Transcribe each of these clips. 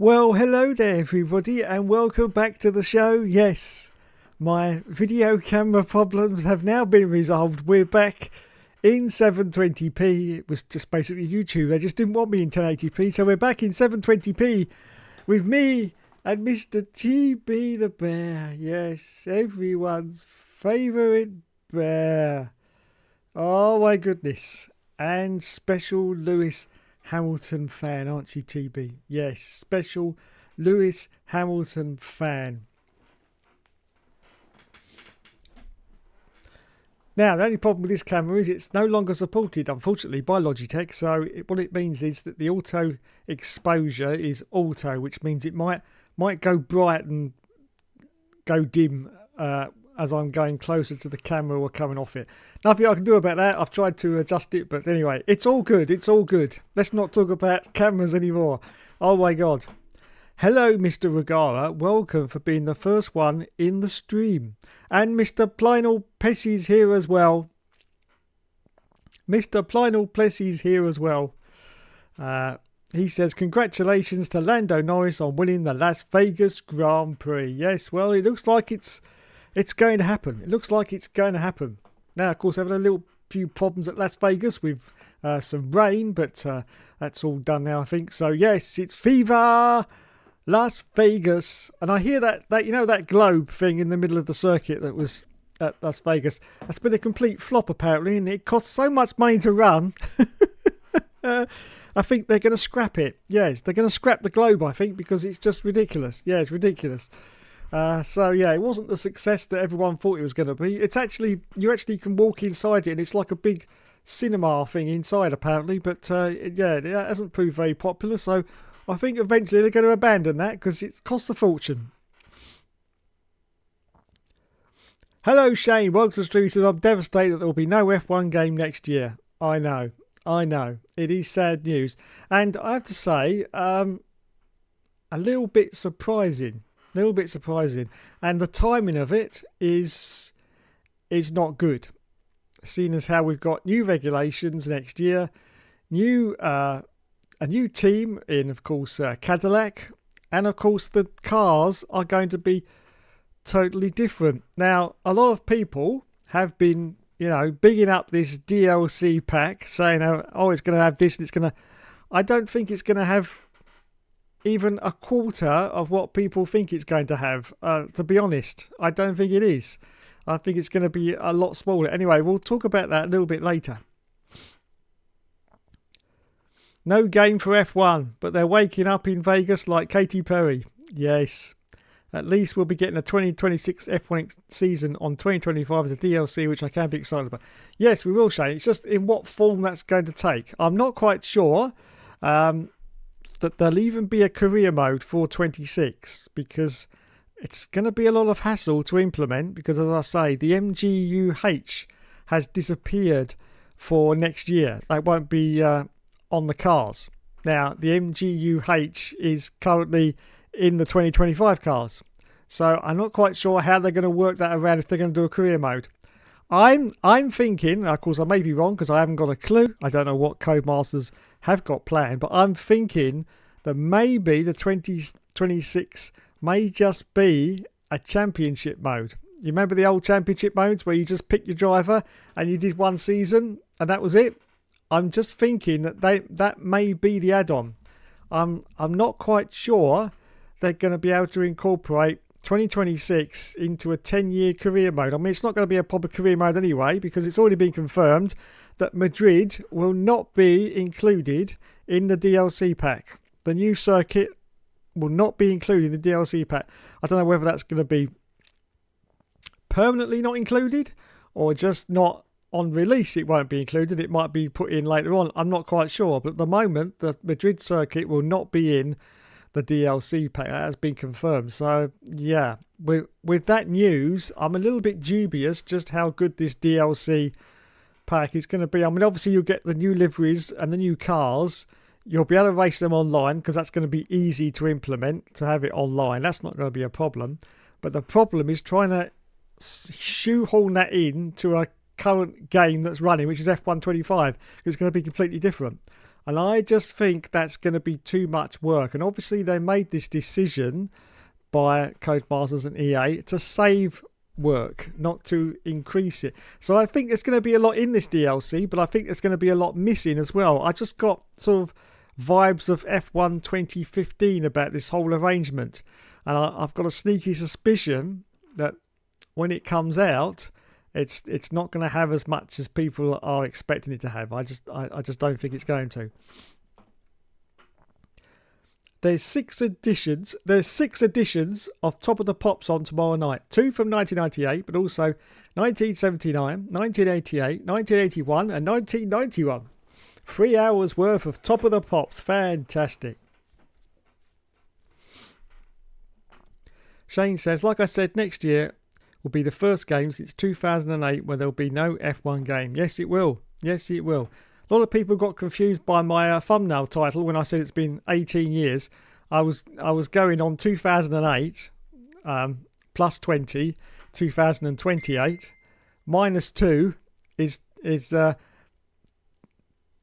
Well, hello there, everybody, and welcome back to the show. Yes, my video camera problems have now been resolved. We're back in 720p. It was just basically YouTube. They just didn't want me in 1080p, so we're back in 720p with me and Mr. TB the Bear. Yes, everyone's favourite bear. Oh my goodness. And special Lewis Hamilton fan, aren't you, TB? Yes, special Lewis Hamilton fan. Now, the only problem with this camera is it's no longer supported, unfortunately, by Logitech. So what it means is that the auto exposure is auto, which means it might go bright and go dim as I'm going closer to the camera or coming off it. Nothing I can do about that. I've tried to adjust it, but anyway, it's all good. It's all good. Let's not talk about cameras anymore. Oh my God. Hello, Mr. Regara. Welcome for being the first one in the stream. And Mr. Plynal Plessy's here as well. Mr. Plynal Plessy's here as well. He says, congratulations to Lando Norris on winning the Las Vegas Grand Prix. Yes, well, it looks like it's going to happen. It looks like it's going to happen. Now, of course, having a little few problems at Las Vegas with some rain, but that's all done now, I think. So, yes, it's Viva Las Vegas. And I hear that you know, that globe thing in the middle of the circuit that was at Las Vegas, that's been a complete flop, apparently, and it costs so much money to run. I think they're going to scrap it. Yes, they're going to scrap the globe, I think, because it's just ridiculous. Yeah, it's ridiculous. So yeah, it wasn't the success that everyone thought it was going to be. It's actually, you actually can walk inside it and it's like a big cinema thing inside apparently, but yeah, it hasn't proved very popular, so I think eventually they're going to abandon that because it costs a fortune. Hello Shane, welcome to the stream. He says, I'm devastated that there will be no F1 game next year. I know, it is sad news, and I have to say, a little bit surprising. And the timing of it is not good, seeing as how we've got new regulations next year, a new team in, of course, Cadillac, and of course the cars are going to be totally different. Now, a lot of people have been, bigging up this DLC pack, saying, oh, it's going to have this and it's going to... I don't think it's going to have even a quarter of what people think it's going to have. To be honest, I don't think it is. I think it's going to be a lot smaller. Anyway, we'll talk about that a little bit later. No game for F1, but they're waking up in Vegas like Katy Perry. Yes. At least we'll be getting a 2026 F1 season on 2025 as a DLC, which I can be excited about. Yes, we will, Shane. It's just in what form that's going to take. I'm not quite sure. That there'll even be a career mode for 26, because it's going to be a lot of hassle to implement, because as I say, the MGUH has disappeared for next year. That won't be on the cars. Now, the MGUH is currently in the 2025 cars. So I'm not quite sure how they're going to work that around if they're going to do a career mode. I'm thinking, of course I may be wrong because I haven't got a clue. I don't know what Codemasters have got planned, but I'm thinking that maybe the 2026 may just be a championship mode. You remember the old championship modes where you just pick your driver and you did one season and that was it? I'm just thinking that that may be the add-on. I'm not quite sure they're going to be able to incorporate 2026 into a 10-year career mode. I mean, it's not going to be a proper career mode anyway, because it's already been confirmed that Madrid will not be included in the DLC pack. The new circuit will not be included in the DLC pack. I don't know whether that's going to be permanently not included or just not on release it won't be included. It might be put in later on. I'm not quite sure. But at the moment, the Madrid circuit will not be in the DLC pack. That has been confirmed. So, yeah, with that news, I'm a little bit dubious just how good this DLC pack is going to be. I mean, obviously, you'll get the new liveries and the new cars. You'll be able to race them online because that's going to be easy to implement, to have it online. That's not going to be a problem. But the problem is trying to shoehorn that in to a current game that's running, which is F1 25. It's going to be completely different. And I just think that's going to be too much work. And obviously they made this decision by Codemasters and EA to save work, not to increase it. So I think there's going to be a lot in this DLC, but I think there's going to be a lot missing as well. I just got sort of vibes of F1 2015 about this whole arrangement. And I've got a sneaky suspicion that when it comes out, it's not going to have as much as people are expecting it to have. I just don't think it's going to. There's six editions of Top of the Pops on tomorrow night. 2 from 1998, but also 1979, 1988, 1981 and 1991. 3 hours worth of Top of the Pops. Fantastic. Shane says, like I said, next year will be the first game since 2008 where there'll be no F1 game. Yes, it will. Yes, it will. A lot of people got confused by my thumbnail title when I said it's been 18 years. I was going on 2008 plus 20, 2028. Minus 2 is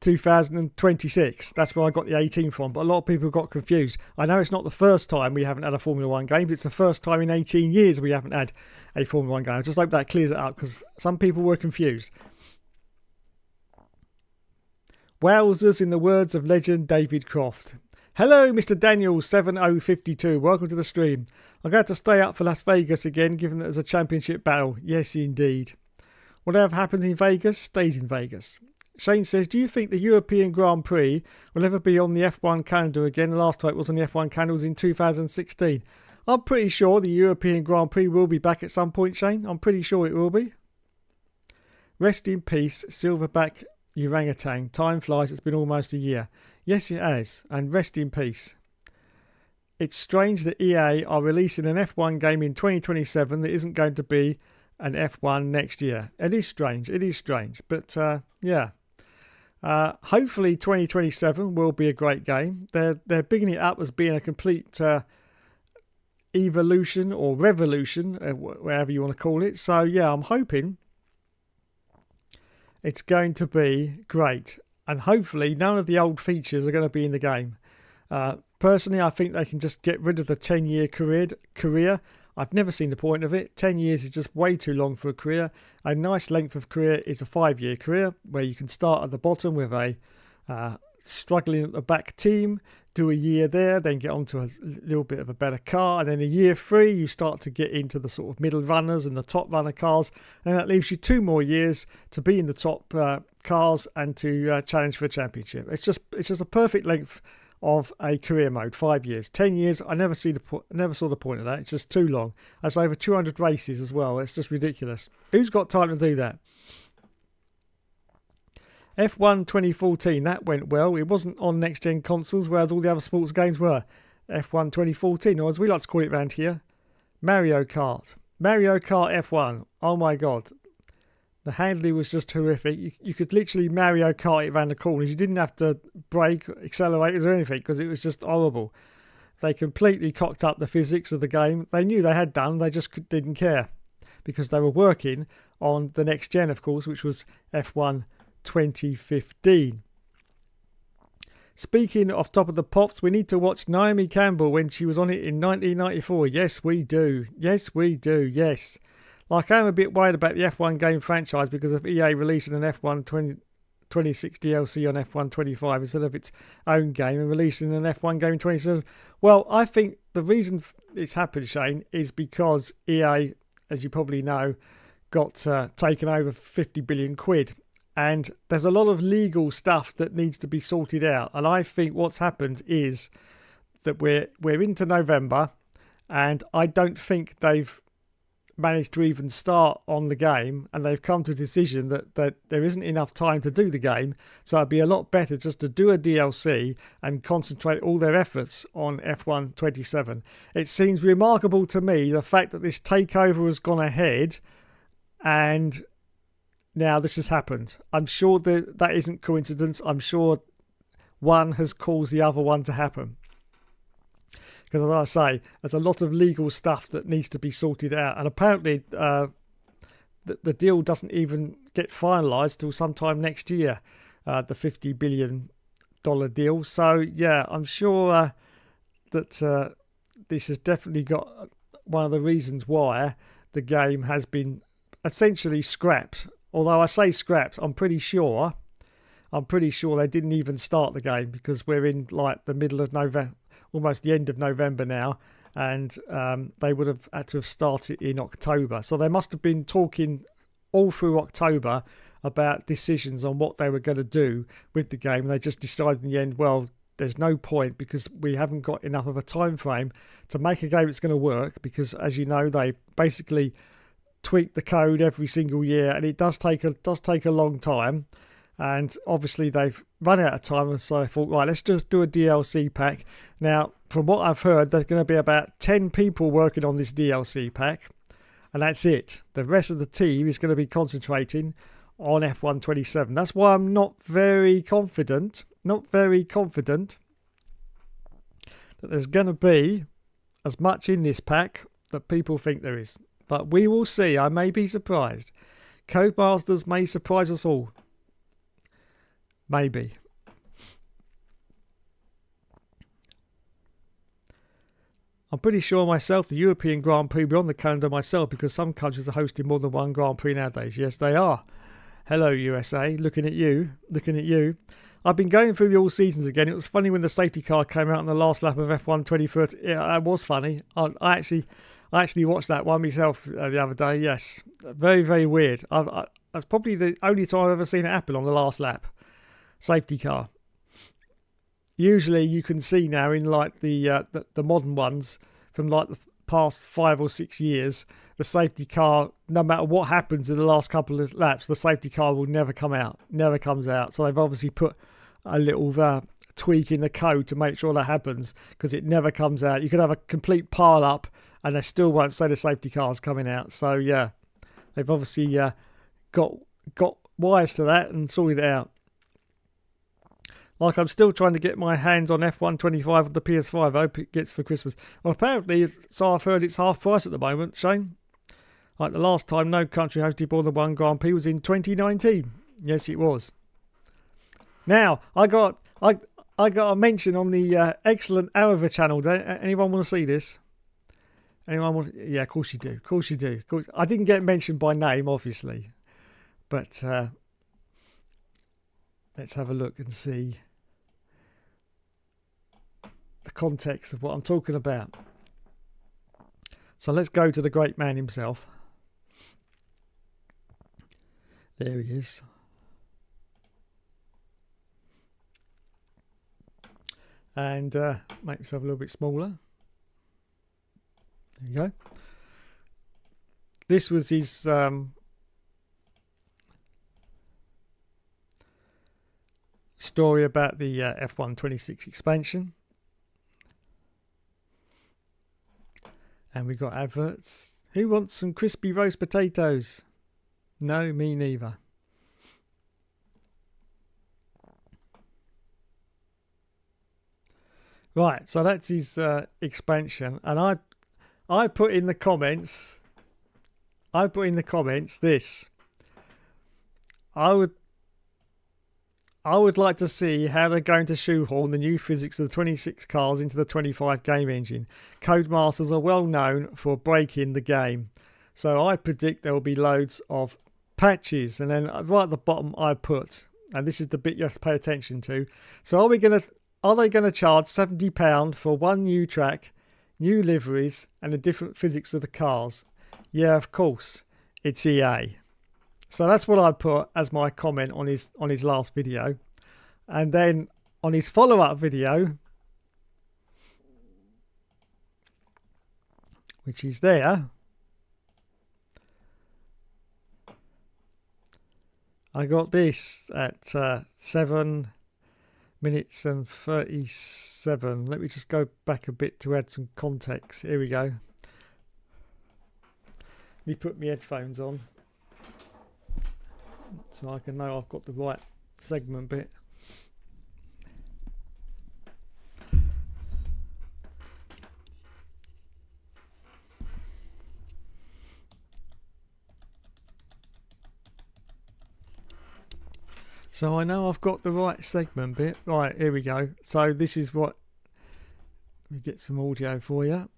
2026. That's where I got the 18 from. But a lot of people got confused. I know it's not the first time we haven't had a Formula 1 game, but it's the first time in 18 years we haven't had a Formula 1 game. I just hope that clears it up because some people were confused. Wowzers, in the words of legend David Croft. Hello, Mr. Daniel 7052. Welcome to the stream. I'm going to stay up for Las Vegas again, given that there's a championship battle. Yes, indeed. Whatever happens in Vegas stays in Vegas. Shane says, do you think the European Grand Prix will ever be on the F1 calendar again? The last time it was on the F1 calendar was in 2016. I'm pretty sure the European Grand Prix will be back at some point, Shane. I'm pretty sure it will be. Rest in peace, Silverback Orangutan. Time flies, it's been almost a year. Yes, it has, and rest in peace. It's strange that EA are releasing an F1 game in 2027 that isn't going to be an F1 next year. It is strange, but yeah. Hopefully 2027 will be a great game. They're bigging it up as being a complete evolution or revolution, whatever you want to call it. So yeah, I'm hoping it's going to be great. And hopefully none of the old features are going to be in the game. Personally, I think they can just get rid of the 10-year career. I've never seen the point of it. 10 years is just way too long for a career. A nice length of career is a 5-year career where you can start at the bottom with a struggling at the back team, do a year there, then get onto a little bit of a better car, and then in year 3 you start to get into the sort of middle runners and the top runner cars, and that leaves you 2 more years to be in the top cars and to challenge for a championship. It's just a perfect length of a career mode. 5 years, 10 years. I never saw the point of that. It's just too long. That's over 200 races as well. It's just ridiculous. Who's got time to do that? F1 2014, that went well. It wasn't on next-gen consoles, whereas all the other sports games were. F1 2014, or as we like to call it around here, Mario Kart. Mario Kart F1. Oh my God. The handling was just horrific. You could literally Mario Kart it around the corners. You didn't have to brake, accelerators or anything because it was just horrible. They completely cocked up the physics of the game. They knew they had done. They just didn't care because they were working on the next gen, of course, which was F1 2015. Speaking of Top of the Pops, we need to watch Naomi Campbell when she was on it in 1994. Yes, we do. Yes, we do. Yes. Like, I'm a bit worried about the F1 game franchise because of EA releasing an F1 26 DLC on F1 25 instead of its own game and releasing an F1 game in 27. Well, I think the reason it's happened, Shane, is because EA, as you probably know, got taken over for 50 billion quid. And there's a lot of legal stuff that needs to be sorted out. And I think what's happened is that we're into November, and I don't think they've managed to even start on the game, and they've come to a decision that there isn't enough time to do the game, so it'd be a lot better just to do a DLC and concentrate all their efforts on F1 27. It seems remarkable to me the fact that this takeover has gone ahead and now this has happened. I'm sure that isn't coincidence. I'm sure one has caused the other one to happen. Because as I say, there's a lot of legal stuff that needs to be sorted out. And apparently the deal doesn't even get finalised till sometime next year, the 50 billion deal. So yeah, I'm sure that this has definitely got one of the reasons why the game has been essentially scrapped. Although I say scrapped, I'm pretty sure they didn't even start the game, because we're in like the middle of November, almost the end of November now, and they would have had to have started in October. So they must have been talking all through October about decisions on what they were going to do with the game. And they just decided in the end, well, there's no point, because we haven't got enough of a time frame to make a game that's going to work, because as you know, they basically tweak the code every single year, and it does take a long time. And obviously they've run out of time, and so I thought, right, let's just do a DLC pack. Now, from what I've heard, there's going to be about 10 people working on this DLC pack, and that's it. The rest of the team is going to be concentrating on F1 27. That's why I'm not very confident that there's going to be as much in this pack that people think there is. But we will see. I may be surprised. Codemasters may surprise us all. Maybe. I'm pretty sure myself the European Grand Prix will be on the calendar myself, because some countries are hosting more than one Grand Prix nowadays. Yes, they are. Hello, USA. Looking at you. I've been going through the all seasons again. It was funny when the safety car came out on the last lap of F1 2030. Yeah, it was funny. I actually watched that one myself the other day. Yes, very, very weird. That's probably the only time I've ever seen it happen on the last lap. Safety car. Usually you can see now in like the modern ones from like the past 5 or 6 years, the safety car, no matter what happens in the last couple of laps, the safety car will never come out, never comes out. So they've obviously put a little tweak in the code to make sure that happens, because it never comes out. You could have a complete pile up and they still won't say the safety car's coming out. So yeah, they've obviously got wise to that and sorted it out. Like, I'm still trying to get my hands on F1 25 on the PS5. I hope it gets for Christmas. Well, apparently, so I've heard, it's half price at the moment, Shane. Like the last time no country hosted more than one Grand Prix was in 2019. Yes, it was. Now, I got a mention on the excellent Arava channel. Anyone want to see this? Anyone want? Yeah, of course you do. Of course you do. Of course. I didn't get mentioned by name, obviously. But let's have a look and see the context of what I'm talking about. So let's go to the great man himself. There he is. And make myself a little bit smaller. There you go. This was his story about the F1 26 expansion. And we got adverts. Who wants some crispy roast potatoes? No, me neither. Right, so that's his expansion. And I put in the comments this. I would like to see how they're going to shoehorn the new physics of the 26 cars into the 25 game engine. Codemasters are well known for breaking the game. So I predict there will be loads of patches. And then right at the bottom I put, and this is the bit you have to pay attention to. So are they going to charge £70 for one new track, new liveries, and the different physics of the cars? Yeah, of course. It's EA. So that's what I put as my comment on his last video. And then on his follow-up video, which is there, I got this at 7 minutes and 37. Let me just go back a bit to add some context. Here we go. Let me put my headphones on, so I can know I've got the right segment bit. So I know I've got the right segment bit. Right, here we go. So this is what... Let me get some audio for you.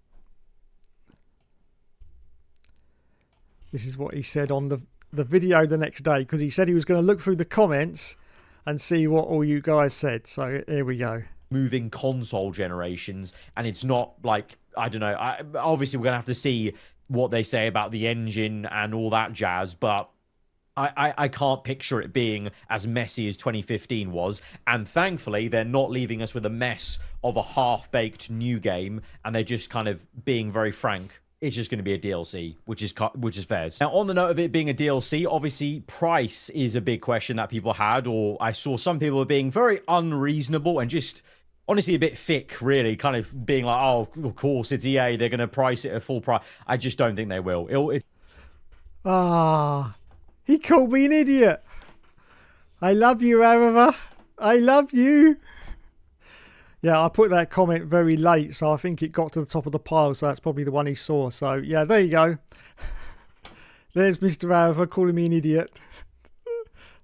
This is what he said on the video the next day, because he said he was going to look through the comments and see what all you guys said. So here we go. Moving console generations, and it's not like, I don't know, obviously we're going to have to see what they say about the engine and all that jazz, but I can't picture it being as messy as 2015 was, and thankfully they're not leaving us with a mess of a half-baked new game, and they're just kind of being very frank. It's just going to be a DLC, which is fair. Now, on the note of it being a DLC, obviously price is a big question that people had, or I saw some people being very unreasonable and just honestly a bit thick, really, kind of being like, oh, of course, it's EA, they're going to price it at full price. I just don't think they will. He called me an idiot. I love you, Arava. I love you. Yeah, I put that comment very late, so I think it got to the top of the pile, so that's probably the one he saw. So, yeah, there you go. There's Mr. Arava calling me an idiot.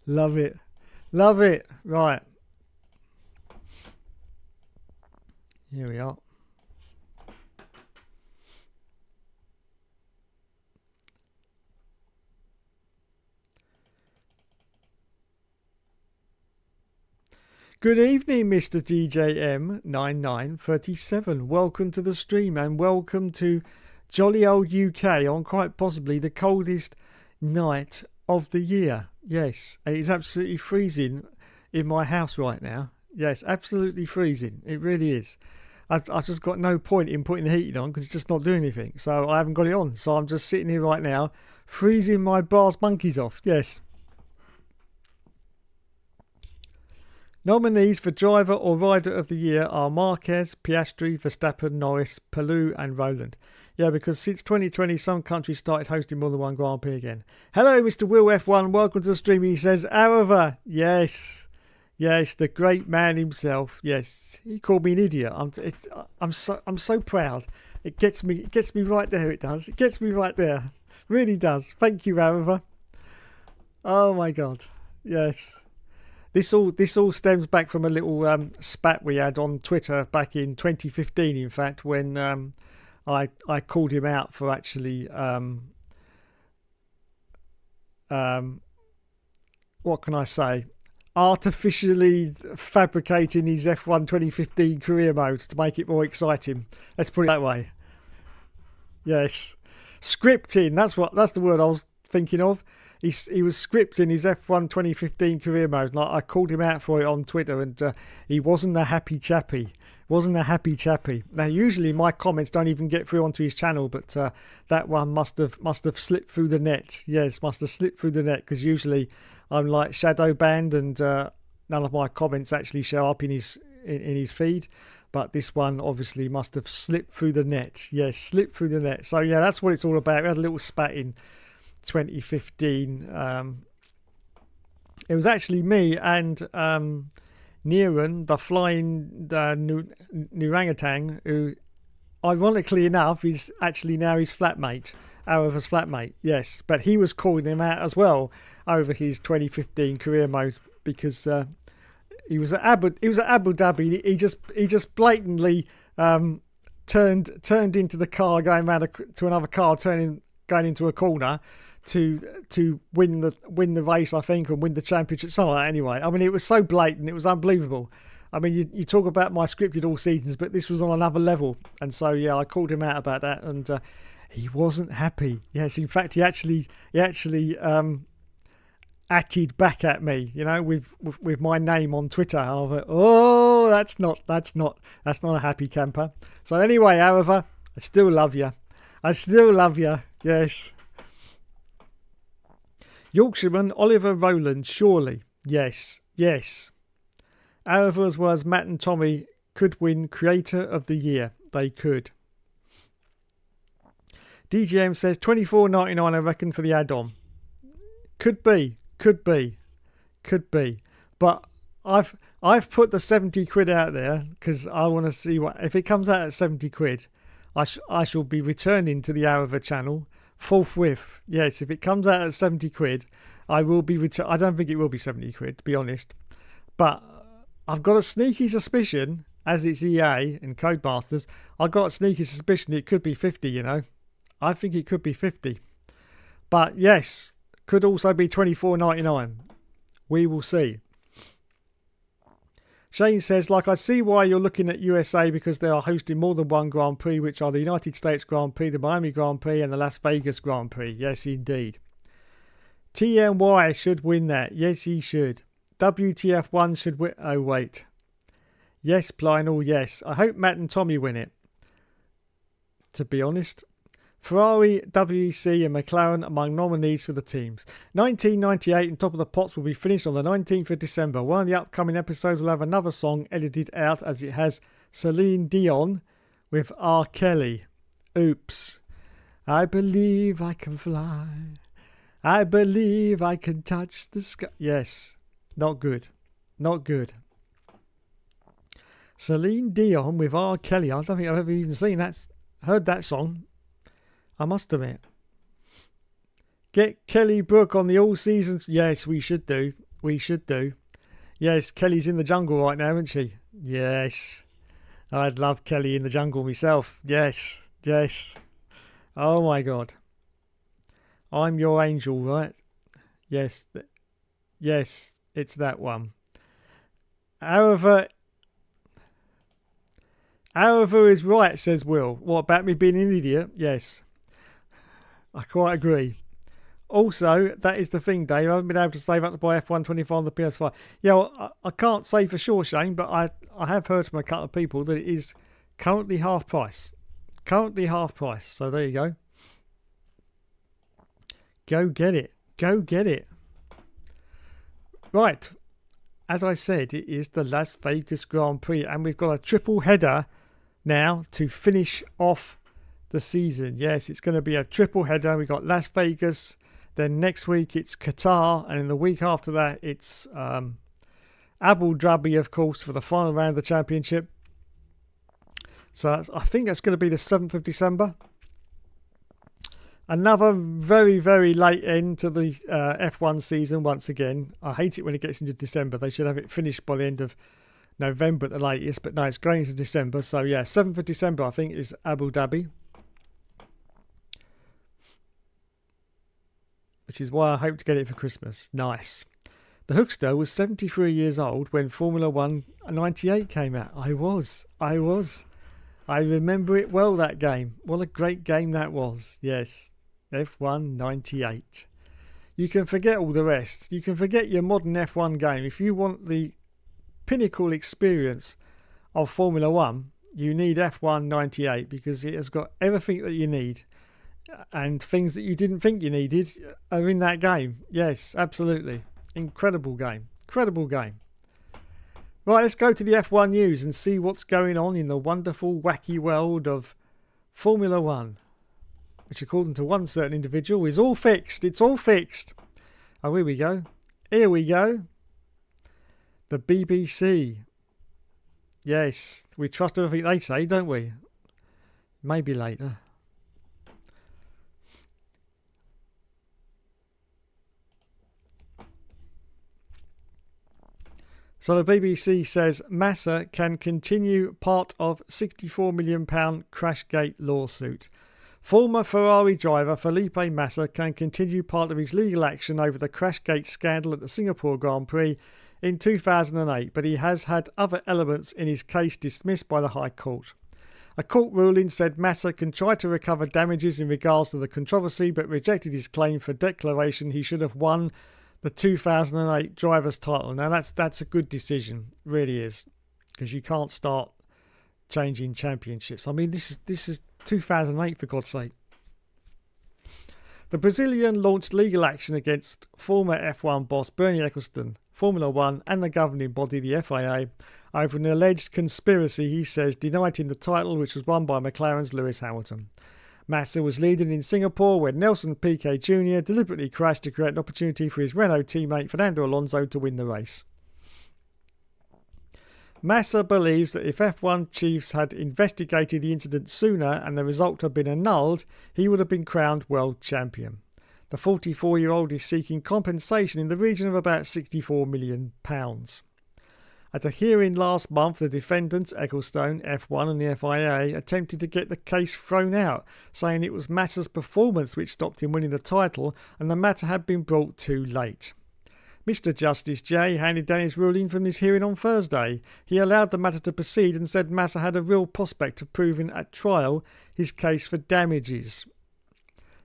Love it. Love it. Right. Here we are. Good evening, Mr. DJM9937. Welcome to the stream and welcome to jolly old UK on quite possibly the coldest night of the year. Yes, it is absolutely freezing in my house right now. Yes, absolutely freezing. It really is. I've just got no point in putting the heating on because it's just not doing anything. So I haven't got it on. So I'm just sitting here right now, freezing my Bars monkeys off. Yes. Nominees for Driver or Rider of the Year are Marquez, Piastri, Verstappen, Norris, Palou and Rowland. Yeah, because since 2020, some countries started hosting more than one Grand Prix again. Hello, Mr. Will F1. Welcome to the stream. He says, Arava. Yes. Yes, the great man himself. Yes, he called me an idiot. I'm so proud. It gets me right there. It does. It gets me right there. Really does. Thank you, Arava. Oh my God. Yes. This all stems back from a little spat we had on Twitter back in 2015. In fact, when I called him out for actually what can I say? Artificially fabricating his F1 2015 career mode to make it more exciting. Let's put it that way. Yes, scripting. That's the word I was thinking of. He was scripting his F1 2015 career mode. Like, I called him out for it on Twitter, and he wasn't a happy chappy. Now, usually my comments don't even get through onto his channel, but that one must have slipped through the net. Yes, must have slipped through the net, because usually I'm like shadow banned, and none of my comments actually show up in his feed. But this one obviously must have slipped through the net. Yes, slipped through the net. So yeah, that's what it's all about. We had a little spat in 2015. It was actually me and Niran, the flying orangutan, who ironically enough is actually now his flatmate, Arava's flatmate. Yes, but he was calling him out as well over his 2015 career mode, because he was at Abu Dhabi. He just blatantly turned into the car, going round to another car, going into a corner to win the race, I think, and win the championship, something like that. Anyway, I mean, it was so blatant, it was unbelievable. I mean, you talk about my scripted all seasons, but this was on another level. And so yeah, I called him out about that, and he wasn't happy. Yes, in fact, he actually atted back at me, with my name on Twitter. And I was like, oh, that's not a happy camper. So anyway, Arava, I still love you. Yes. Yorkshireman Oliver Rowland, surely. Yes. Arava, as well as Matt and Tommy, could win Creator of the Year. They could. DGM says $24.99, I reckon, for the add-on. Could be. But I've put the 70 quid out there because I want to see if it comes out at 70 quid. I shall be returning to the Arava channel forthwith. Yes, if it comes out at 70 quid, I will be I don't think it will be 70 quid, to be honest. But I've got a sneaky suspicion, as it's EA and Codemasters, I've got a sneaky suspicion it could be 50, you know. I think it could be 50. But yes, could also be 24.99. We will see. Shane says, like, I see why you're looking at USA because they are hosting more than one Grand Prix, which are the United States Grand Prix, the Miami Grand Prix, and the Las Vegas Grand Prix. Yes, indeed. TNY should win that. Yes, he should. WTF1 should win. Oh, wait. Yes, Plynal, yes. I hope Matt and Tommy win it. To be honest. Ferrari, WEC and McLaren among nominees for the teams. 1998 and Top of the Pops will be finished on the 19th of December. One of the upcoming episodes will have another song edited out as it has Celine Dion with R. Kelly. Oops. I believe I can fly. I believe I can touch the sky. Yes. Not good. Not good. Celine Dion with R. Kelly. I don't think I've ever even heard that song. I must admit. Get Kelly Brook on the All Seasons. Yes, we should do. We should do. Yes, Kelly's in the jungle right now, isn't she? Yes. I'd love Kelly in the jungle myself. Yes. Yes. Oh my God. I'm your angel, right? Yes. Yes, it's that one. However is right, says Will. What about me being an idiot? Yes. I quite agree. Also, that is the thing, Dave. I haven't been able to save up to buy F1 25 on the PS5. Yeah, well, I can't say for sure, Shane, but I have heard from a couple of people that it is currently half price. Currently half price. So there you go. Go get it. Go get it. Right. As I said, it is the Las Vegas Grand Prix, and we've got a triple header now to finish off the season. Yes, it's going to be a triple header. We've got Las Vegas, then next week it's Qatar, and in the week after that it's Abu Dhabi, of course, for the final round of the championship. So I think that's going to be the 7th of December. Another very, very late end to the F1 season once again. I hate it when it gets into December. They should have it finished by the end of November at the latest, but no, it's going into December. So yeah, 7th of December I think is Abu Dhabi, which is why I hope to get it for Christmas. Nice. The Hookster was 73 years old when Formula 1 98 came out. I was. I remember it well, that game. What a great game that was. Yes, F1 98. You can forget all the rest. You can forget your modern F1 game. If you want the pinnacle experience of Formula 1, you need F1 98 because it has got everything that you need. And things that you didn't think you needed are in that game. Yes, absolutely. Incredible game. Incredible game. Right, let's go to the F1 news and see what's going on in the wonderful, wacky world of Formula 1. Which, according to one certain individual, is all fixed. It's all fixed. Oh, here we go. Here we go. The BBC. Yes, we trust everything they say, don't we? Maybe later. So the BBC says Massa can continue part of £64 million Crashgate lawsuit. Former Ferrari driver Felipe Massa can continue part of his legal action over the Crashgate scandal at the Singapore Grand Prix in 2008, but he has had other elements in his case dismissed by the High Court. A court ruling said Massa can try to recover damages in regards to the controversy, but rejected his claim for declaration he should have won the 2008 driver's title. Now that's a good decision, really is, because you can't start changing championships. I mean, this is 2008 for God's sake. The Brazilian launched legal action against former F1 boss Bernie Ecclestone, Formula 1 and the governing body, the FIA, over an alleged conspiracy, he says, denying the title which was won by McLaren's Lewis Hamilton. Massa was leading in Singapore when Nelson Piquet Jr. deliberately crashed to create an opportunity for his Renault teammate Fernando Alonso to win the race. Massa believes that if F1 chiefs had investigated the incident sooner and the result had been annulled, he would have been crowned world champion. The 44-year-old is seeking compensation in the region of about £64 million. At a hearing last month, the defendants, Ecclestone, F1 and the FIA, attempted to get the case thrown out, saying it was Massa's performance which stopped him winning the title and the matter had been brought too late. Mr Justice J handed down his ruling from his hearing on Thursday. He allowed the matter to proceed and said Massa had a real prospect of proving at trial his case for damages.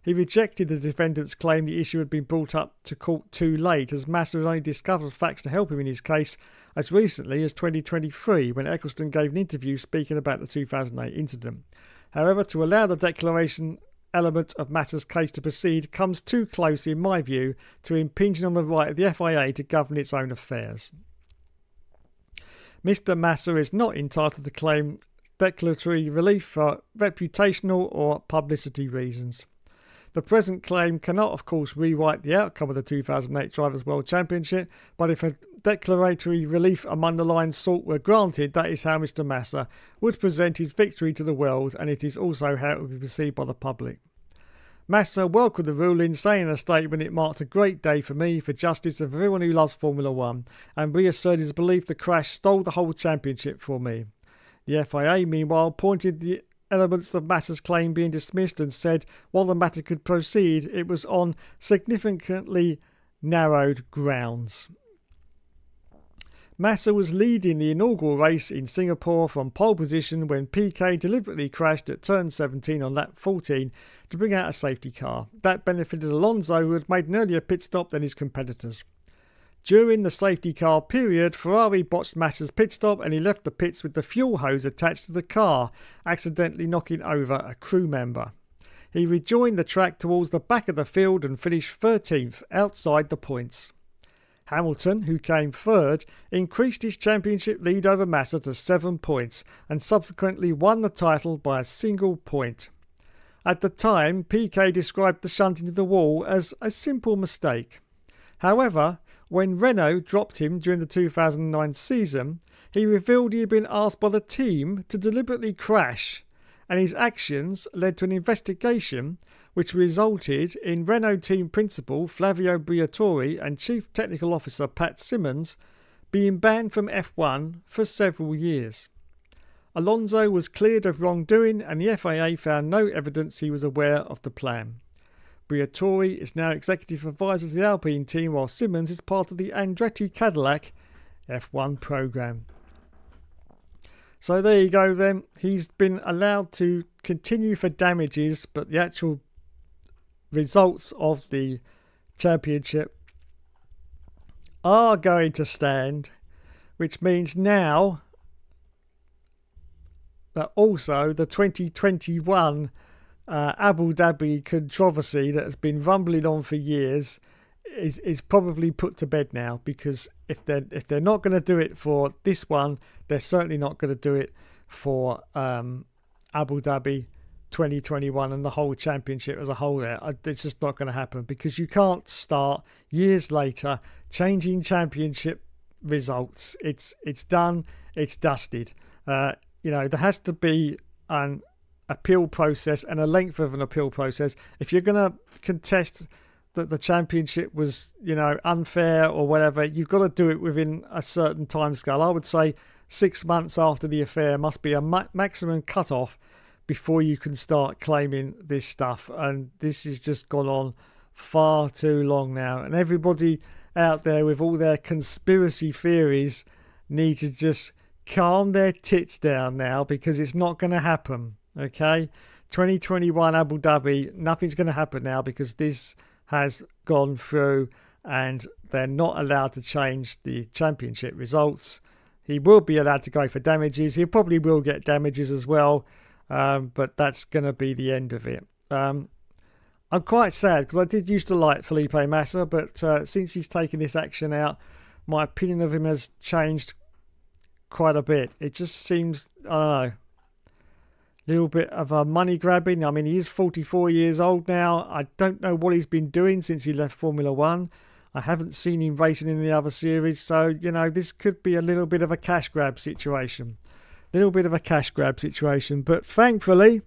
He rejected the defendant's claim the issue had been brought up to court too late, as Massa had only discovered facts to help him in his case as recently as 2023, when Ecclestone gave an interview speaking about the 2008 incident. However, to allow the declaration element of Massa's case to proceed comes too close, in my view, to impinging on the right of the FIA to govern its own affairs. Mr Massa is not entitled to claim declaratory relief for reputational or publicity reasons. The present claim cannot, of course, rewrite the outcome of the 2008 Drivers' World Championship, but if a declaratory relief among the lines sought were granted, that is how Mr Massa would present his victory to the world, and it is also how it would be perceived by the public. Massa welcomed the ruling, saying in a statement, "It marked a great day for me, for justice, and for everyone who loves Formula One," and reasserted his belief the crash stole the whole championship for me. The FIA, meanwhile, pointed the elements of Massa's claim being dismissed and said while the matter could proceed, it was on significantly narrowed grounds. Massa was leading the inaugural race in Singapore from pole position when Piquet deliberately crashed at turn 17 on lap 14 to bring out a safety car. That benefited Alonso, who had made an earlier pit stop than his competitors. During the safety car period, Ferrari botched Massa's pit stop and he left the pits with the fuel hose attached to the car, accidentally knocking over a crew member. He rejoined the track towards the back of the field and finished 13th, outside the points. Hamilton, who came third, increased his championship lead over Massa to 7 points and subsequently won the title by a single point. At the time, Piquet described the shunt into the wall as a simple mistake. However, when Renault dropped him during the 2009 season, he revealed he had been asked by the team to deliberately crash, and his actions led to an investigation which resulted in Renault team principal Flavio Briatore and chief technical officer Pat Symonds being banned from F1 for several years. Alonso was cleared of wrongdoing and the FIA found no evidence he was aware of the plan. Briatore is now executive advisor to the Alpine team, while Symonds is part of the Andretti Cadillac F1 program. So there you go then. He's been allowed to continue for damages, but the actual results of the championship are going to stand, which means now that also the 2021 Abu Dhabi controversy that has been rumbling on for years is probably put to bed now, because if they're not going to do it for this one, they're certainly not going to do it for Abu Dhabi 2021 and the whole championship as a whole. It's just not going to happen, because you can't start years later changing championship results. It's done. It's dusted. There has to be an appeal process and a length of an appeal process. If you're going to contest that the championship was, unfair or whatever, you've got to do it within a certain time scale. I would say 6 months after the affair must be a maximum cut-off before you can start claiming this stuff. And this has just gone on far too long now. And everybody out there with all their conspiracy theories need to just calm their tits down now, because it's not going to happen. Okay, 2021 Abu Dhabi, nothing's going to happen now, because this has gone through and they're not allowed to change the championship results. He will be allowed to go for damages. He probably will get damages as well, but that's going to be the end of it. I'm quite sad, because I did used to like Felipe Massa, but since he's taken this action out, my opinion of him has changed quite a bit. It just seems, I don't know, little bit of a money grabbing. I mean, he is 44 years old now. I don't know what he's been doing since he left Formula One. I haven't seen him racing in the other series. So, this could be a little bit of a cash grab situation. But thankfully,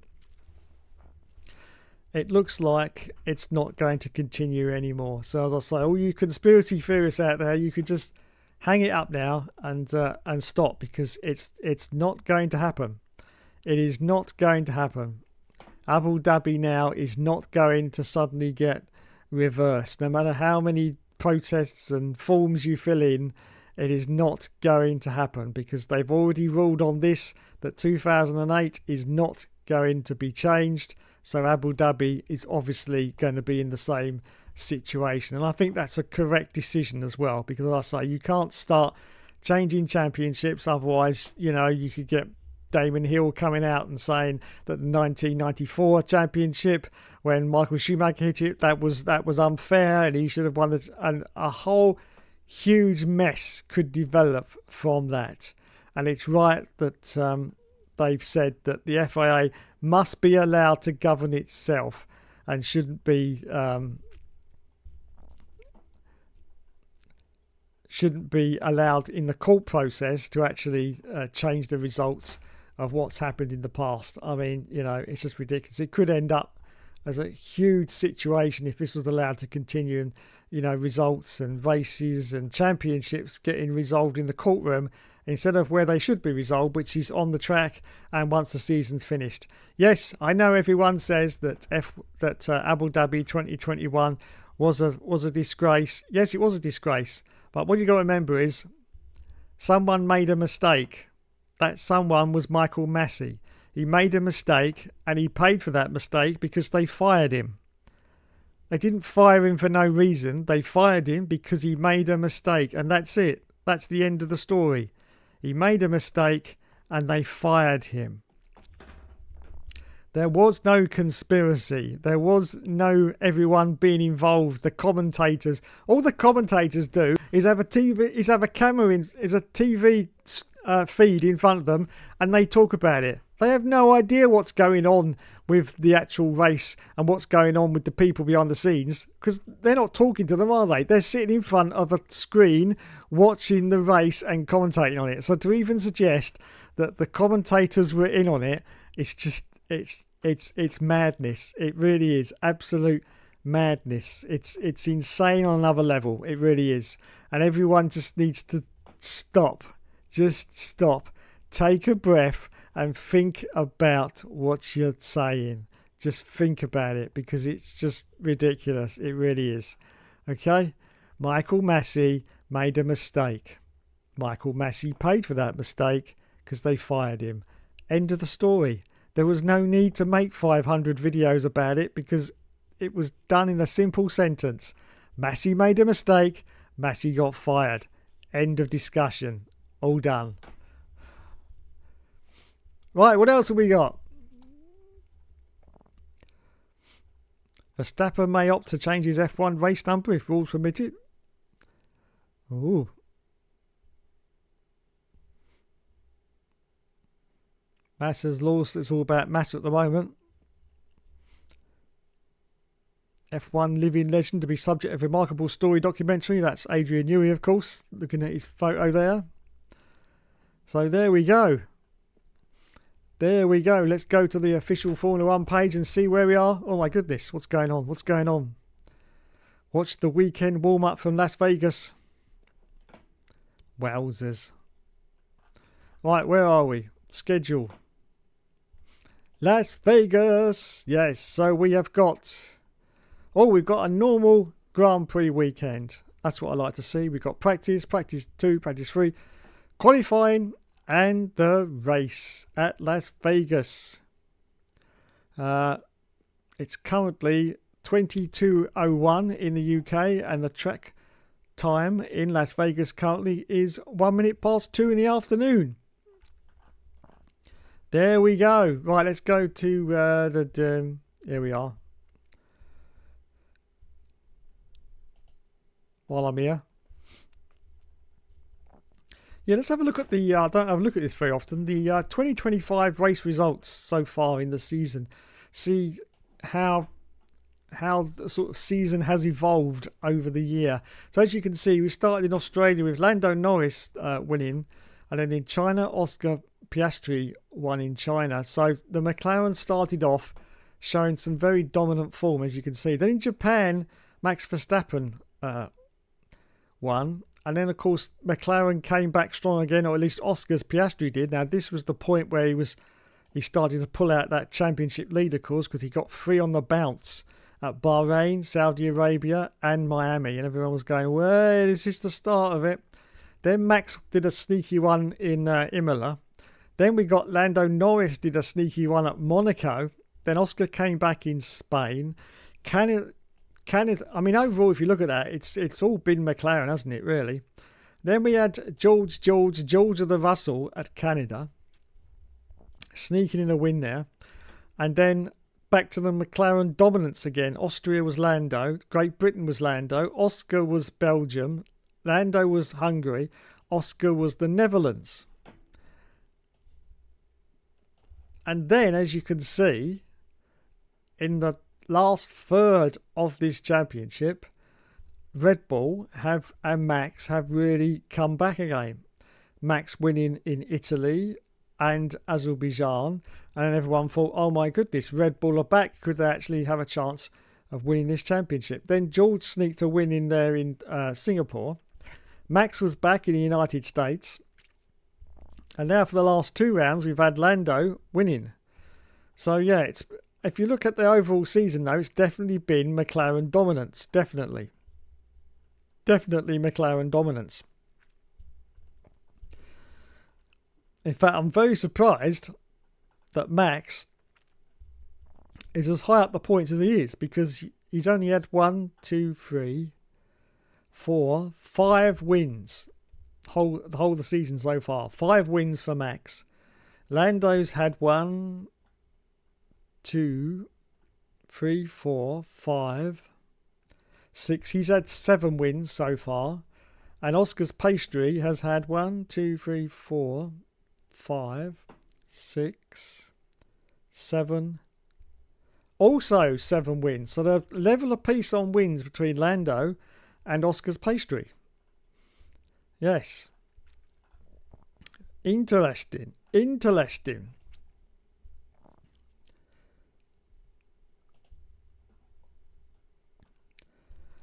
it looks like it's not going to continue anymore. So as I say, all you conspiracy theorists out there, you could just hang it up now and stop, because it's not going to happen. It is not going to happen. Abu Dhabi now is not going to suddenly get reversed. No matter how many protests and forms you fill in, it is not going to happen, because they've already ruled on this, that 2008 is not going to be changed. So Abu Dhabi is obviously going to be in the same situation. And I think that's a correct decision as well, because as I say, you can't start changing championships. Otherwise, you could get Damon Hill coming out and saying that the 1994 championship, when Michael Schumacher hit it, that was unfair and he should have won it. And a whole huge mess could develop from that. And it's right that they've said that the FIA must be allowed to govern itself and shouldn't be allowed in the court process to actually change the results of what's happened in the past. I mean, it's just ridiculous. It could end up as a huge situation if this was allowed to continue, and results and races and championships getting resolved in the courtroom instead of where they should be resolved, which is on the track and once the season's finished. Yes, I know everyone says that Abu Dhabi 2021 was a disgrace. Yes, it was a disgrace. But what you got to remember is someone made a mistake. That someone was Michael Massey. He made a mistake and he paid for that mistake because they fired him. They didn't fire him for no reason. They fired him because he made a mistake, and that's it. That's the end of the story. He made a mistake and they fired him. There was no conspiracy. There was no everyone being involved. The commentators, all the commentators do is have a TV feed in front of them, and they talk about it. They have no idea what's going on with the actual race and what's going on with the people behind the scenes, because they're not talking to them, are they? They're sitting in front of a screen watching the race and commentating on it. So to even suggest that the commentators were in on it, it's just it's madness. It really is absolute madness. It's insane on another level. It really is. And everyone just needs to stop. Just stop. Take a breath and think about what you're saying. Just think about it, because it's just ridiculous. It really is. Okay? Michael Massey made a mistake. Michael Massey paid for that mistake because they fired him. End of the story. There was no need to make 500 videos about it, because it was done in a simple sentence. Massey made a mistake. Massey got fired. End of discussion. All done. Right, what else have we got? Verstappen may opt to change his F1 race number if rules permit it. Ooh. Massa's lost. It's all about Massa at the moment. F1 living legend to be subject of remarkable story documentary. That's Adrian Newey, of course, looking at his photo there. So there we go. There we go. Let's go to the official Formula 1 page and see where we are. Oh my goodness, what's going on? What's going on? Watch the weekend warm-up from Las Vegas. Wowzers. Right, where are we? Schedule. Las Vegas. Yes, so we have got... Oh, we've got a normal Grand Prix weekend. That's what I like to see. We've got practice 2, practice 3, qualifying, and the race at Las Vegas. It's currently 22:01 in the UK, and the track time in Las Vegas currently is 1 minute past 2 in the afternoon. There we go. Right, let's go to here we are. While I'm here. Yeah, let's have a look at the, I don't have a look at this very often, the 2025 race results so far in the season. See how the sort of season has evolved over the year. So as you can see, we started in Australia with Lando Norris winning, and then in China, Oscar Piastri won in China. So the McLaren started off showing some very dominant form, as you can see. Then in Japan, Max Verstappen won. And then, of course, McLaren came back strong again, or at least Oscar's Piastri did. Now, this was the point where he started to pull out that championship lead, of course, because he got 3 on the bounce at Bahrain, Saudi Arabia and Miami. And everyone was going, well, this is the start of it. Then Max did a sneaky one in Imola. Then we got Lando Norris did a sneaky one at Monaco. Then Oscar came back in Spain. I mean, overall, if you look at that, it's all been McLaren, hasn't it, really? Then we had George of the Russell at Canada, sneaking in a win there. And then back to the McLaren dominance again. Austria was Lando, Great Britain was Lando, Oscar was Belgium, Lando was Hungary, Oscar was the Netherlands. And then, as you can see, in the last third of this championship, Red Bull and Max have really come back again. Max winning in Italy and Azerbaijan, and everyone thought, oh my goodness, Red Bull are back. Could they actually have a chance of winning this championship? Then George sneaked a win in there in Singapore. Max was back in the United States. And now for the last 2 rounds, we've had Lando winning. So yeah, if you look at the overall season, though, it's definitely been McLaren dominance. Definitely McLaren dominance. In fact, I'm very surprised that Max is as high up the points as he is, because he's only had 1, 2, 3, 4, 5 wins the whole of the season so far. 5 wins for Max. Lando's had 1, 2, 3, 4, 5, 6. He's had 7 wins so far. And Oscar's Pastry has had 1, 2, 3, 4, 5, 6, 7. Also 7 wins. So they're level apiece on wins between Lando and Oscar's Pastry. Yes. Interesting.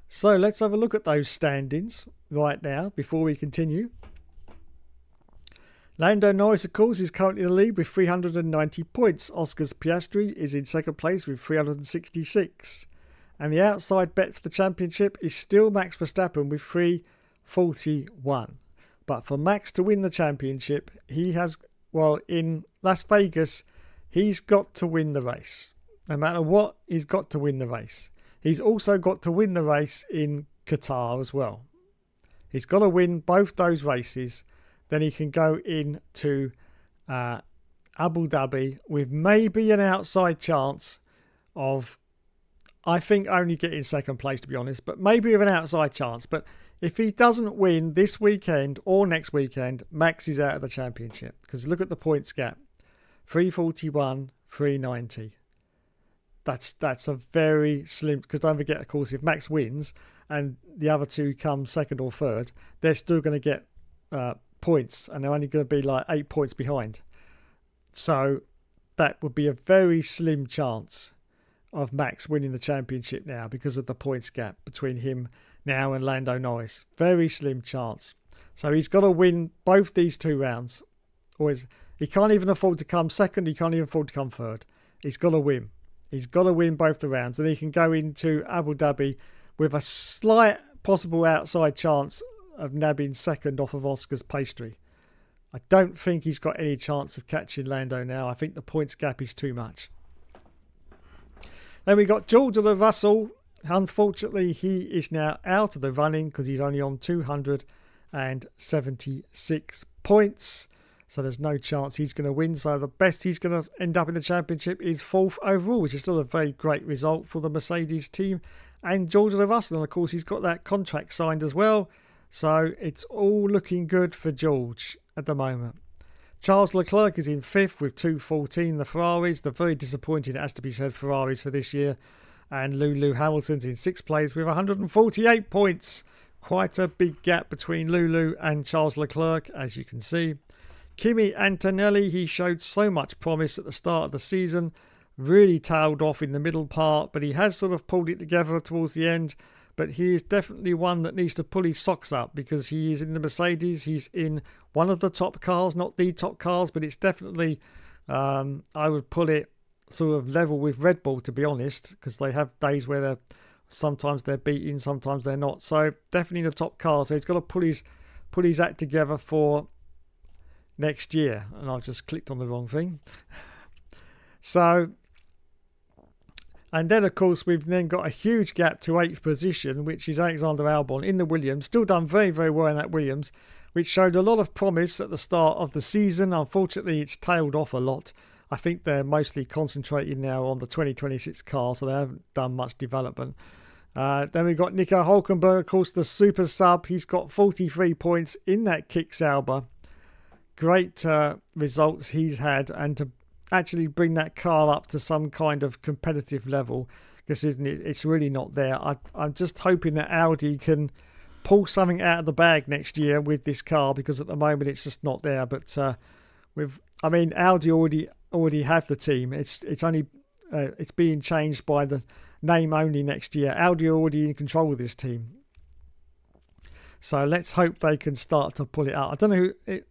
So let's have a look at those standings right now before we continue. Lando Norris, of course, is currently in the lead with 390 points. Oscar's Piastri is in second place with 366. And the outside bet for the championship is still Max Verstappen with 341. But for Max to win the championship, he has, well, in Las Vegas, he's got to win the race. No matter what, he's got to win the race. He's also got to win the race in Qatar as well. He's got to win both those races. Then he can go into Abu Dhabi with maybe an outside chance of, I think, only getting second place, to be honest, but maybe with an outside chance. But if he doesn't win this weekend or next weekend, Max is out of the championship. Because look at the points gap. 341, 390. That's a very slim, because don't forget, of course, if Max wins and the other two come second or third, they're still going to get points, and they're only going to be like 8 points behind. So that would be a very slim chance of Max winning the championship now because of the points gap between him now and Lando Norris. Very slim chance. So he's got to win both these 2 rounds. He can't even afford to come second. He can't even afford to come third. He's got to win. He's got to win both the rounds. And he can go into Abu Dhabi with a slight possible outside chance of nabbing second off of Oscar's Pastry. I don't think he's got any chance of catching Lando now. I think the points gap is too much. Then we got George of the Russell. Unfortunately, he is now out of the running because he's only on 276 points. So there's no chance he's going to win. So the best he's going to end up in the championship is 4th overall, which is still a very great result for the Mercedes team and George of the Russell. And of course, he's got that contract signed as well. So it's all looking good for George at the moment. Charles Leclerc is in 5th with 214. The Ferraris, the very disappointing, it has to be said, Ferraris for this year. And Lulu Hamilton's in 6th place with 148 points. Quite a big gap between Lulu and Charles Leclerc, as you can see. Kimi Antonelli, he showed so much promise at the start of the season. really tailed off in the middle part, but he has sort of pulled it together towards the end. But he is definitely one that needs to pull his socks up, because he is in the Mercedes. He's in one of the top cars, not the top cars, but it's definitely, I would put it sort of level with Red Bull, to be honest, because they have days where sometimes they're beating, sometimes they're not. So definitely the top car. So he's got to pull his act together for next year. And I just clicked on the wrong thing. So, and then of course we've then got a huge gap to 8th position, which is Alexander Albon in the Williams. Still done very, very well in that Williams, which showed a lot of promise at the start of the season. Unfortunately, it's tailed off a lot. I think they're mostly concentrating now on the 2026 car, so they haven't done much development. Then we've got Nico Hülkenberg, of course, the super sub. He's got 43 points in that Kick Sauber. Great results he's had, and to actually bring that car up to some kind of competitive level, because it's really not there. I'm just hoping that Audi can pull something out of the bag next year with this car, because at the moment it's just not there. But Audi already have the team. It's only it's being changed by the name only next year. Audi are already in control of this team, so let's hope they can start to pull it out. I don't know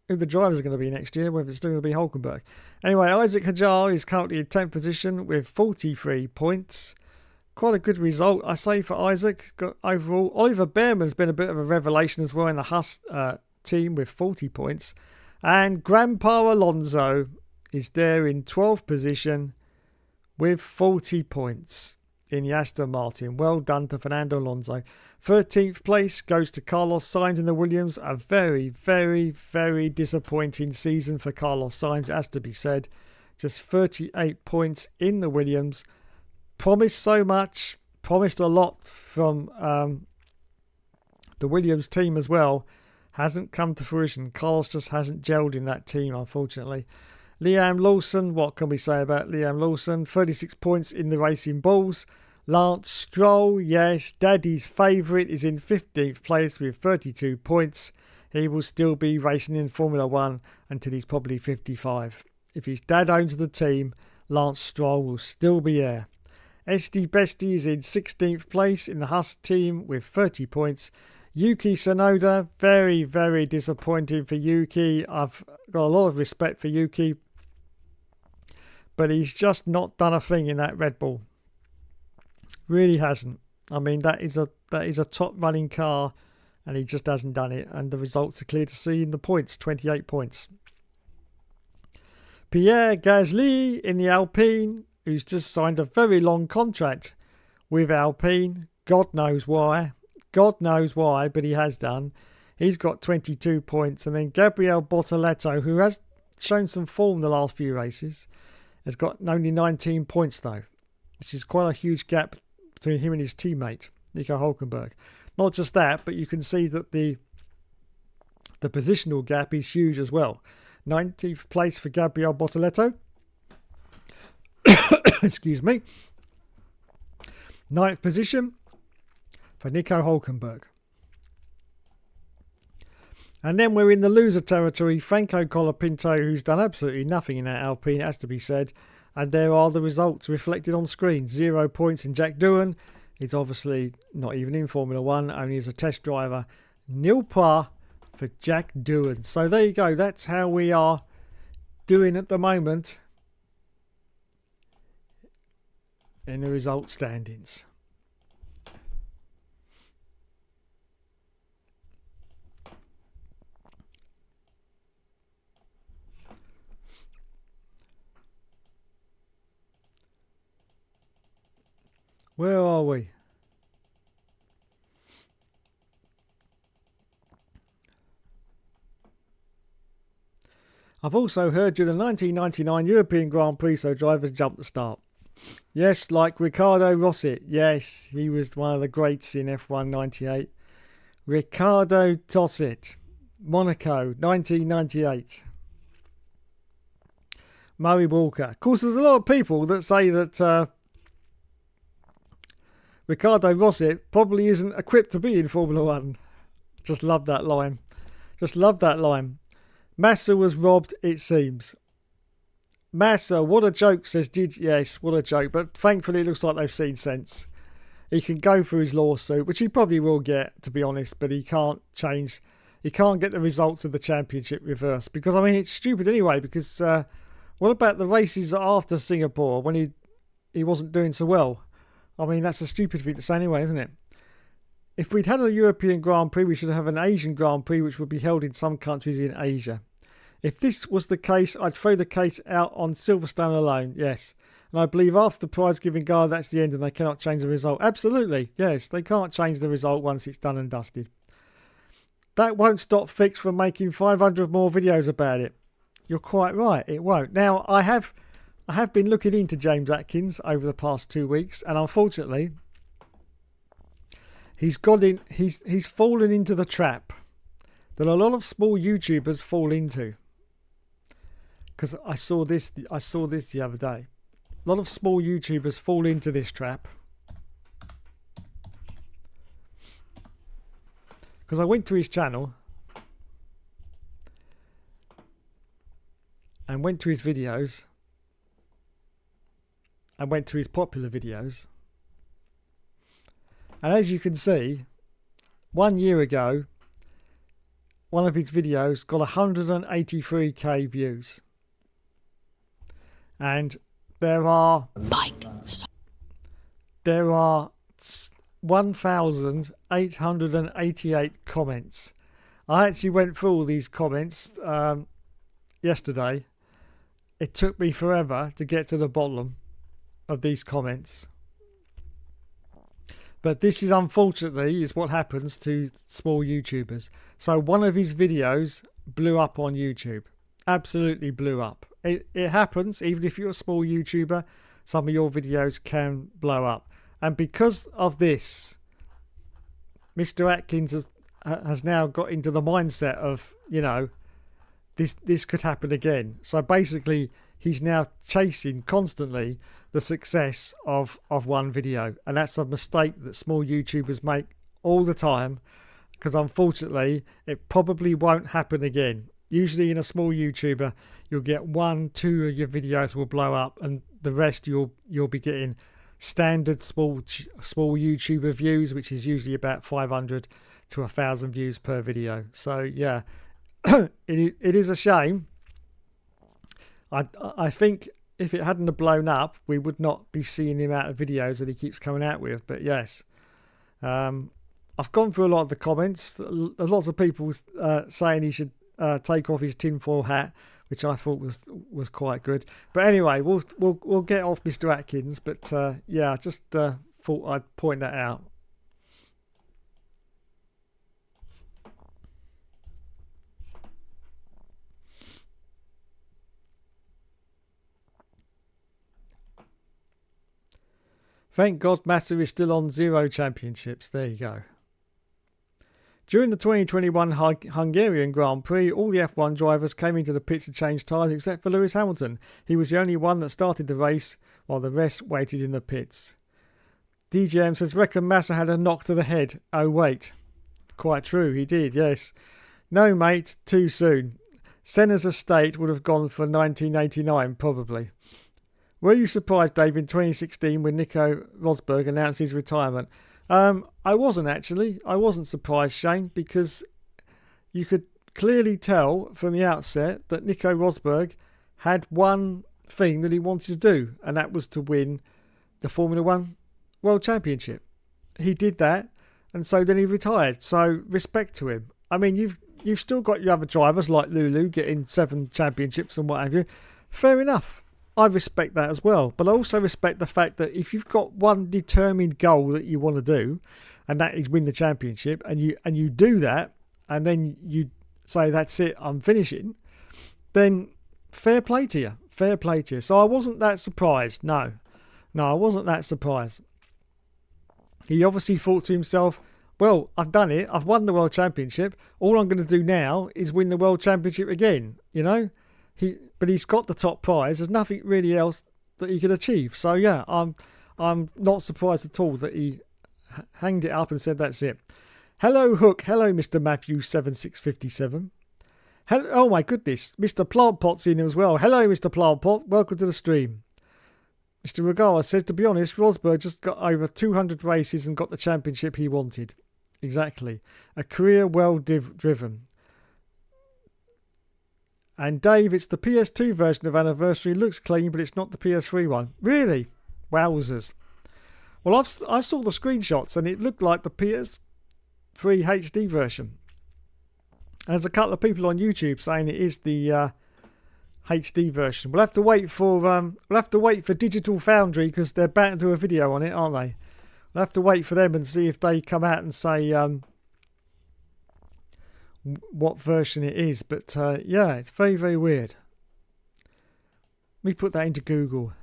who the drivers are going to be next year, whether it's still going to be Hülkenberg. Anyway, Isaac Hajar is currently in 10th position with 43 points. Quite a good result, I say, for Isaac. Overall, Oliver Behrman's been a bit of a revelation as well in the Haas team with 40 points. And Grandpa Alonso is there in 12th position with 40 points in the Aston Martin. Well done to Fernando Alonso. 13th place goes to Carlos Sainz in the Williams. A very, very, very disappointing season for Carlos Sainz, it has to be said. Just 38 points in the Williams. Promised so much, promised a lot from the Williams team as well. Hasn't come to fruition. Carlos just hasn't gelled in that team, unfortunately. Liam Lawson, what can we say about Liam Lawson? 36 points in the Racing Bulls. Lance Stroll, yes, Daddy's favourite, is in 15th place with 32 points. He will still be racing in Formula 1 until he's probably 55. If his dad owns the team, Lance Stroll will still be there. Esti Besti is in 16th place in the Haas team with 30 points. Yuki Tsunoda, very, very disappointing for Yuki. I've got a lot of respect for Yuki, but he's just not done a thing in that Red Bull. Really hasn't. I mean, that is a top running car, and he just hasn't done it. And the results are clear to see in the points, 28 points. Pierre Gasly in the Alpine, who's just signed a very long contract with Alpine. God knows why. God knows why, but he has done. He's got 22 points. And then Gabriel Bortoleto, who has shown some form the last few races, has got only 19 points though, which is quite a huge gap between him and his teammate, Nico Hülkenberg. Not just that, but you can see that the positional gap is huge as well. 19th place for Gabriel Bortoleto. Excuse me. 9th position for Nico Hülkenberg. And then we're in the loser territory. Franco Colapinto, who's done absolutely nothing in that Alpine, it has to be said. And there are the results reflected on screen. 0 points in Jack Doohan. He's obviously not even in Formula 1, only as a test driver. Nil points for Jack Doohan. So there you go. That's how we are doing at the moment in the result standings. Where are we? I've also heard during the 1999 European Grand Prix, so drivers jumped the start. Yes, like Ricardo Rossi. Yes, he was one of the greats in F1 98. Ricardo Tosset, Monaco, 1998. Murray Walker. Of course, there's a lot of people that say that Ricardo Rossi probably isn't equipped to be in Formula 1. Just love that line. Just love that line. Massa was robbed, it seems. Massa, what a joke, says Did. Yes, what a joke. But thankfully, it looks like they've seen sense. He can go through his lawsuit, which he probably will get, to be honest, but he can't change. He can't get the results of the championship reversed. Because, I mean, it's stupid anyway, because what about the races after Singapore when he wasn't doing so well? I mean, that's a stupid thing to say anyway, isn't it? If we'd had a European Grand Prix, we should have an Asian Grand Prix, which would be held in some countries in Asia. If this was the case, I'd throw the case out on Silverstone alone, yes. And I believe after the prize-giving gala, that's the end and they cannot change the result. Absolutely, yes, they can't change the result once it's done and dusted. That won't stop Fix from making 500 more videos about it. You're quite right, it won't. Now, I have been looking into James Atkins over the past 2 weeks, and unfortunately, he's fallen into the trap that a lot of small YouTubers fall into. Because I saw this the other day. A lot of small YouTubers fall into this trap. Because I went to his channel and went to his videos and went to his popular videos. And as you can see, 1 year ago, one of his videos got 183k views. And there are 1,888 comments. I actually went through all these comments yesterday. It took me forever to get to the bottom of these comments. But this is unfortunately is what happens to small YouTubers. So one of his videos blew up on YouTube. Absolutely blew up. It happens, even if you're a small YouTuber, some of your videos can blow up. And because of this, Mr. Atkins has now got into the mindset of, you know, this could happen again. So basically, he's now chasing constantly the success of one video. And that's a mistake that small YouTubers make all the time, because unfortunately, it probably won't happen again. Usually in a small YouTuber, you'll get 1-2 of your videos will blow up, and the rest you'll be getting standard small YouTuber views, which is usually about 500 to 1,000 views per video. So yeah, it is a shame. I think if it hadn't have blown up, we would not be seeing the amount of videos that he keeps coming out with. But yes, I've gone through a lot of the comments. Lots of people saying he should take off his tinfoil hat, which I thought was quite good. But anyway, we'll get off Mr. Atkins. But yeah, I just thought I'd point that out. Thank God Massa is still on 0 championships. There you go. During the 2021 Hungarian Grand Prix, all the F1 drivers came into the pits to change tyres except for Lewis Hamilton. He was the only one that started the race while the rest waited in the pits. DJM says, reckon Massa had a knock to the head. Oh, wait. Quite true, he did, yes. No, mate, too soon. Senna's estate would have gone for 1989, probably. Were you surprised, Dave, in 2016 when Nico Rosberg announced his retirement? I wasn't actually. I wasn't surprised, Shane, because you could clearly tell from the outset that Nico Rosberg had one thing that he wanted to do, and that was to win the Formula One World Championship. He did that, and so then he retired. So respect to him. I mean, you've still got your other drivers like Lulu getting 7 championships and what have you. Fair enough. I respect that as well, but I also respect the fact that if you've got one determined goal that you want to do, and that is win the championship, and you do that, and then you say that's it, I'm finishing, then fair play to you, fair play to you. So I wasn't that surprised. No, I wasn't that surprised. He obviously thought to himself, well, I've done it, I've won the world championship. All I'm going to do now is win the world championship again. You know. But he's got the top prize. There's nothing really else that he could achieve. So yeah, I'm not surprised at all that he hanged it up and said that's it. Hello Hook. Hello Mr. Matthew 7657. Oh my goodness, Mr. Plant Pot's in as well. Hello, Mr. Plant Pot. Welcome to the stream. Mr. Regala says, to be honest, Rosberg just got over 200 races and got the championship he wanted. Exactly. A career well driven. And Dave, it's the PS2 version of Anniversary. Looks clean, but it's not the PS3 one. Really? Wowzers. Well, I saw the screenshots and it looked like the PS3 HD version. And there's a couple of people on YouTube saying it is the HD version. We'll have to wait for Digital Foundry because they're about to do a video on it, aren't they? We'll have to wait for them and see if they come out and say what version it is. But yeah, it's very, very weird. Let me put that into Google.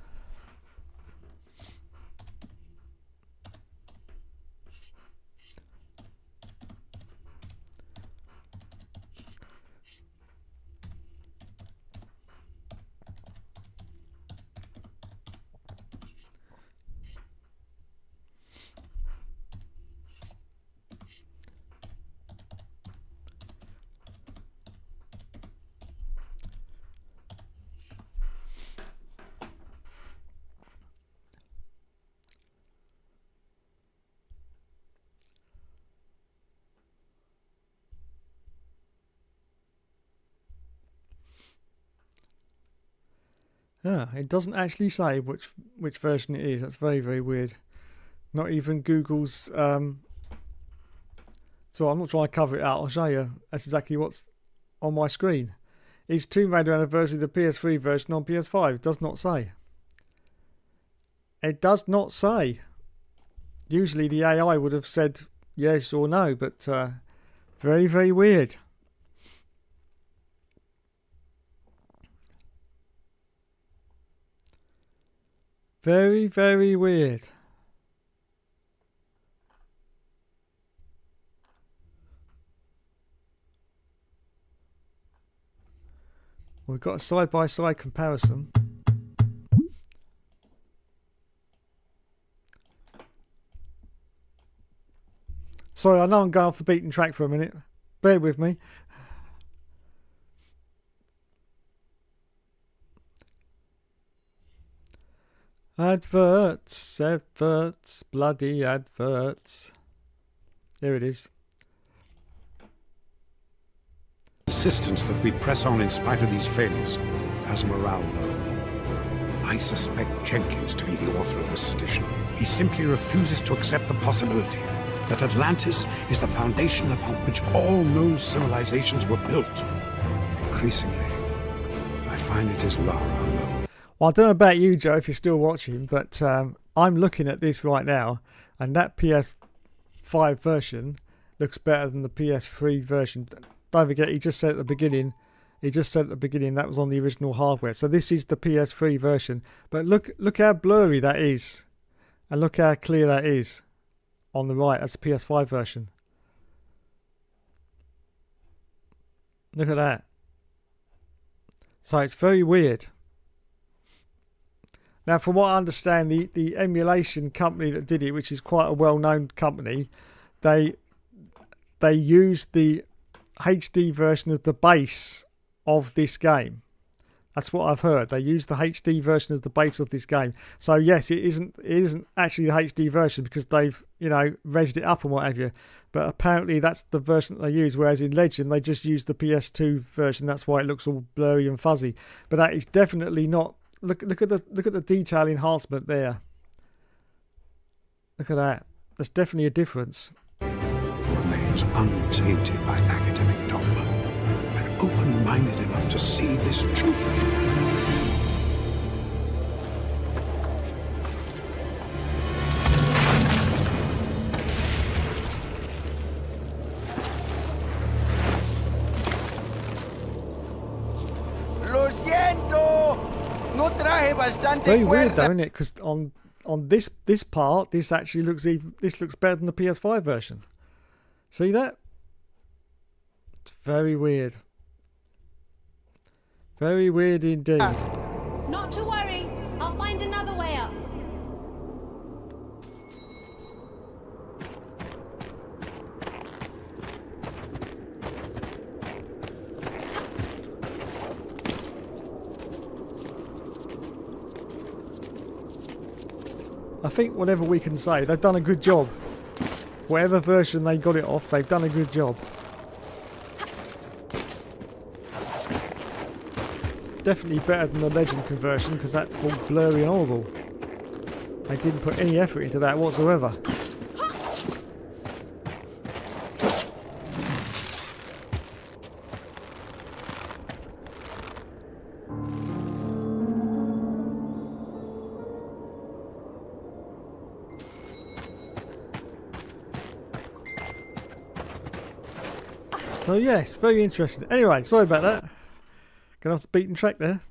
Ah, it doesn't actually say which version it is. That's very, very weird. Not even Google's. So I'm not trying to cover it out. I'll show you. That's exactly what's on my screen. Is Tomb Raider Anniversary the PS3 version on PS5? It does not say. It does not say. Usually the AI would have said yes or no, but very, very weird. Very, very weird. We've got a side-by-side comparison. Sorry, I know I'm going off the beaten track for a minute. Bear with me. Adverts, bloody adverts. There it is. Insistence that we press on in spite of these failures has morale low. I suspect Jenkins to be the author of this sedition. He simply refuses to accept the possibility that Atlantis is the foundation upon which all known civilizations were built. Increasingly, I find it is Lara alone. Well, I don't know about you, Joe, if you're still watching, but I'm looking at this right now, and that PS5 version looks better than the PS3 version. Don't forget, he just said at the beginning that was on the original hardware. So this is the PS3 version. But look how blurry that is, and look how clear that is on the right. That's the PS5 version. Look at that. So it's very weird. Now, from what I understand, the emulation company that did it, which is quite a well-known company, they used the HD version of the base of this game. That's what I've heard. They used the HD version of the base of this game. So yes, it isn't actually the HD version because they've rezzed it up and what have you. But apparently that's the version that they use. Whereas in Legend they just used the PS2 version. That's why it looks all blurry and fuzzy. But that is definitely not. Look at the detail enhancement there. Look at that. There's definitely a difference. Remains untainted by academic dogma and open-minded enough to see this truth. Lo siento. No traje bastante Very weird cuerda. though, isn't it? Because on this part, this actually looks better than the PS5 version. See that? It's very weird. Very weird indeed. Not to worry, I'll find another way up. I think whatever we can say, they've done a good job. Whatever version they got it off, they've done a good job. Definitely better than the Legend conversion, because that's all blurry and horrible. They didn't put any effort into that whatsoever. So yes, very interesting. Anyway, sorry about that. Going off the beaten track there.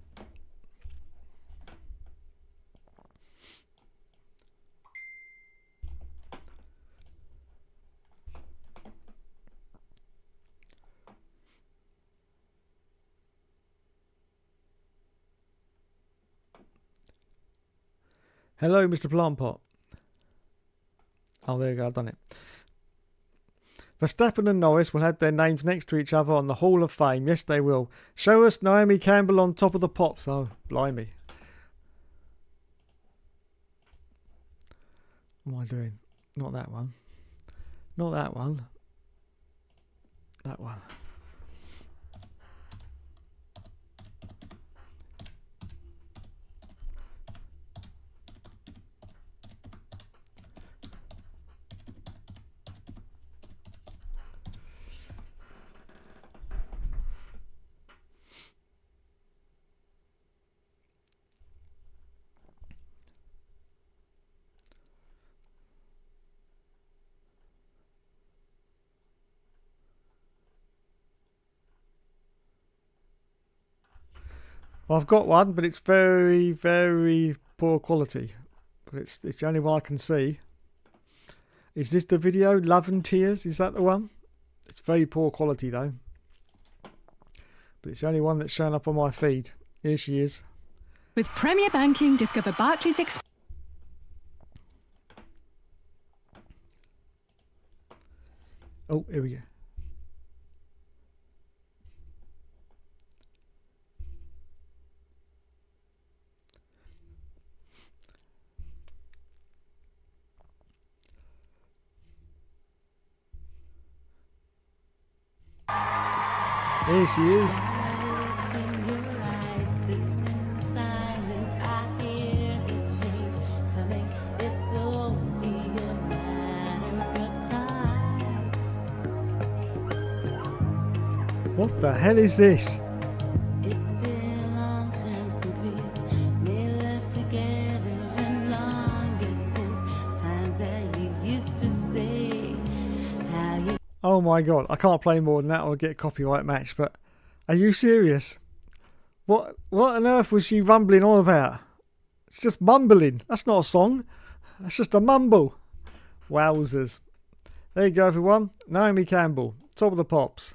Hello, Mr. Plant Pot. Oh, there you go, I've done it. Verstappen and Norris will have their names next to each other on the Hall of Fame. Yes, they will. Show us Naomi Campbell on top of the pops. Oh, blimey. What am I doing? Not that one. Not that one. That one. Well, I've got one, but it's very, very poor quality. But it's the only one I can see. Is this the video? Love and Tears? Is that the one? It's very poor quality though. But it's the only one that's showing up on my feed. Here she is. With Premier Banking, discover Barclays. Oh, here we go. Here she is. What the hell is this? Oh my god, I can't play more than that or I'll get a copyright match, but are you serious? What on earth was she rumbling on about? It's just mumbling. That's not a song. That's just a mumble. Wowzers. There you go everyone. Naomi Campbell. Top of the pops.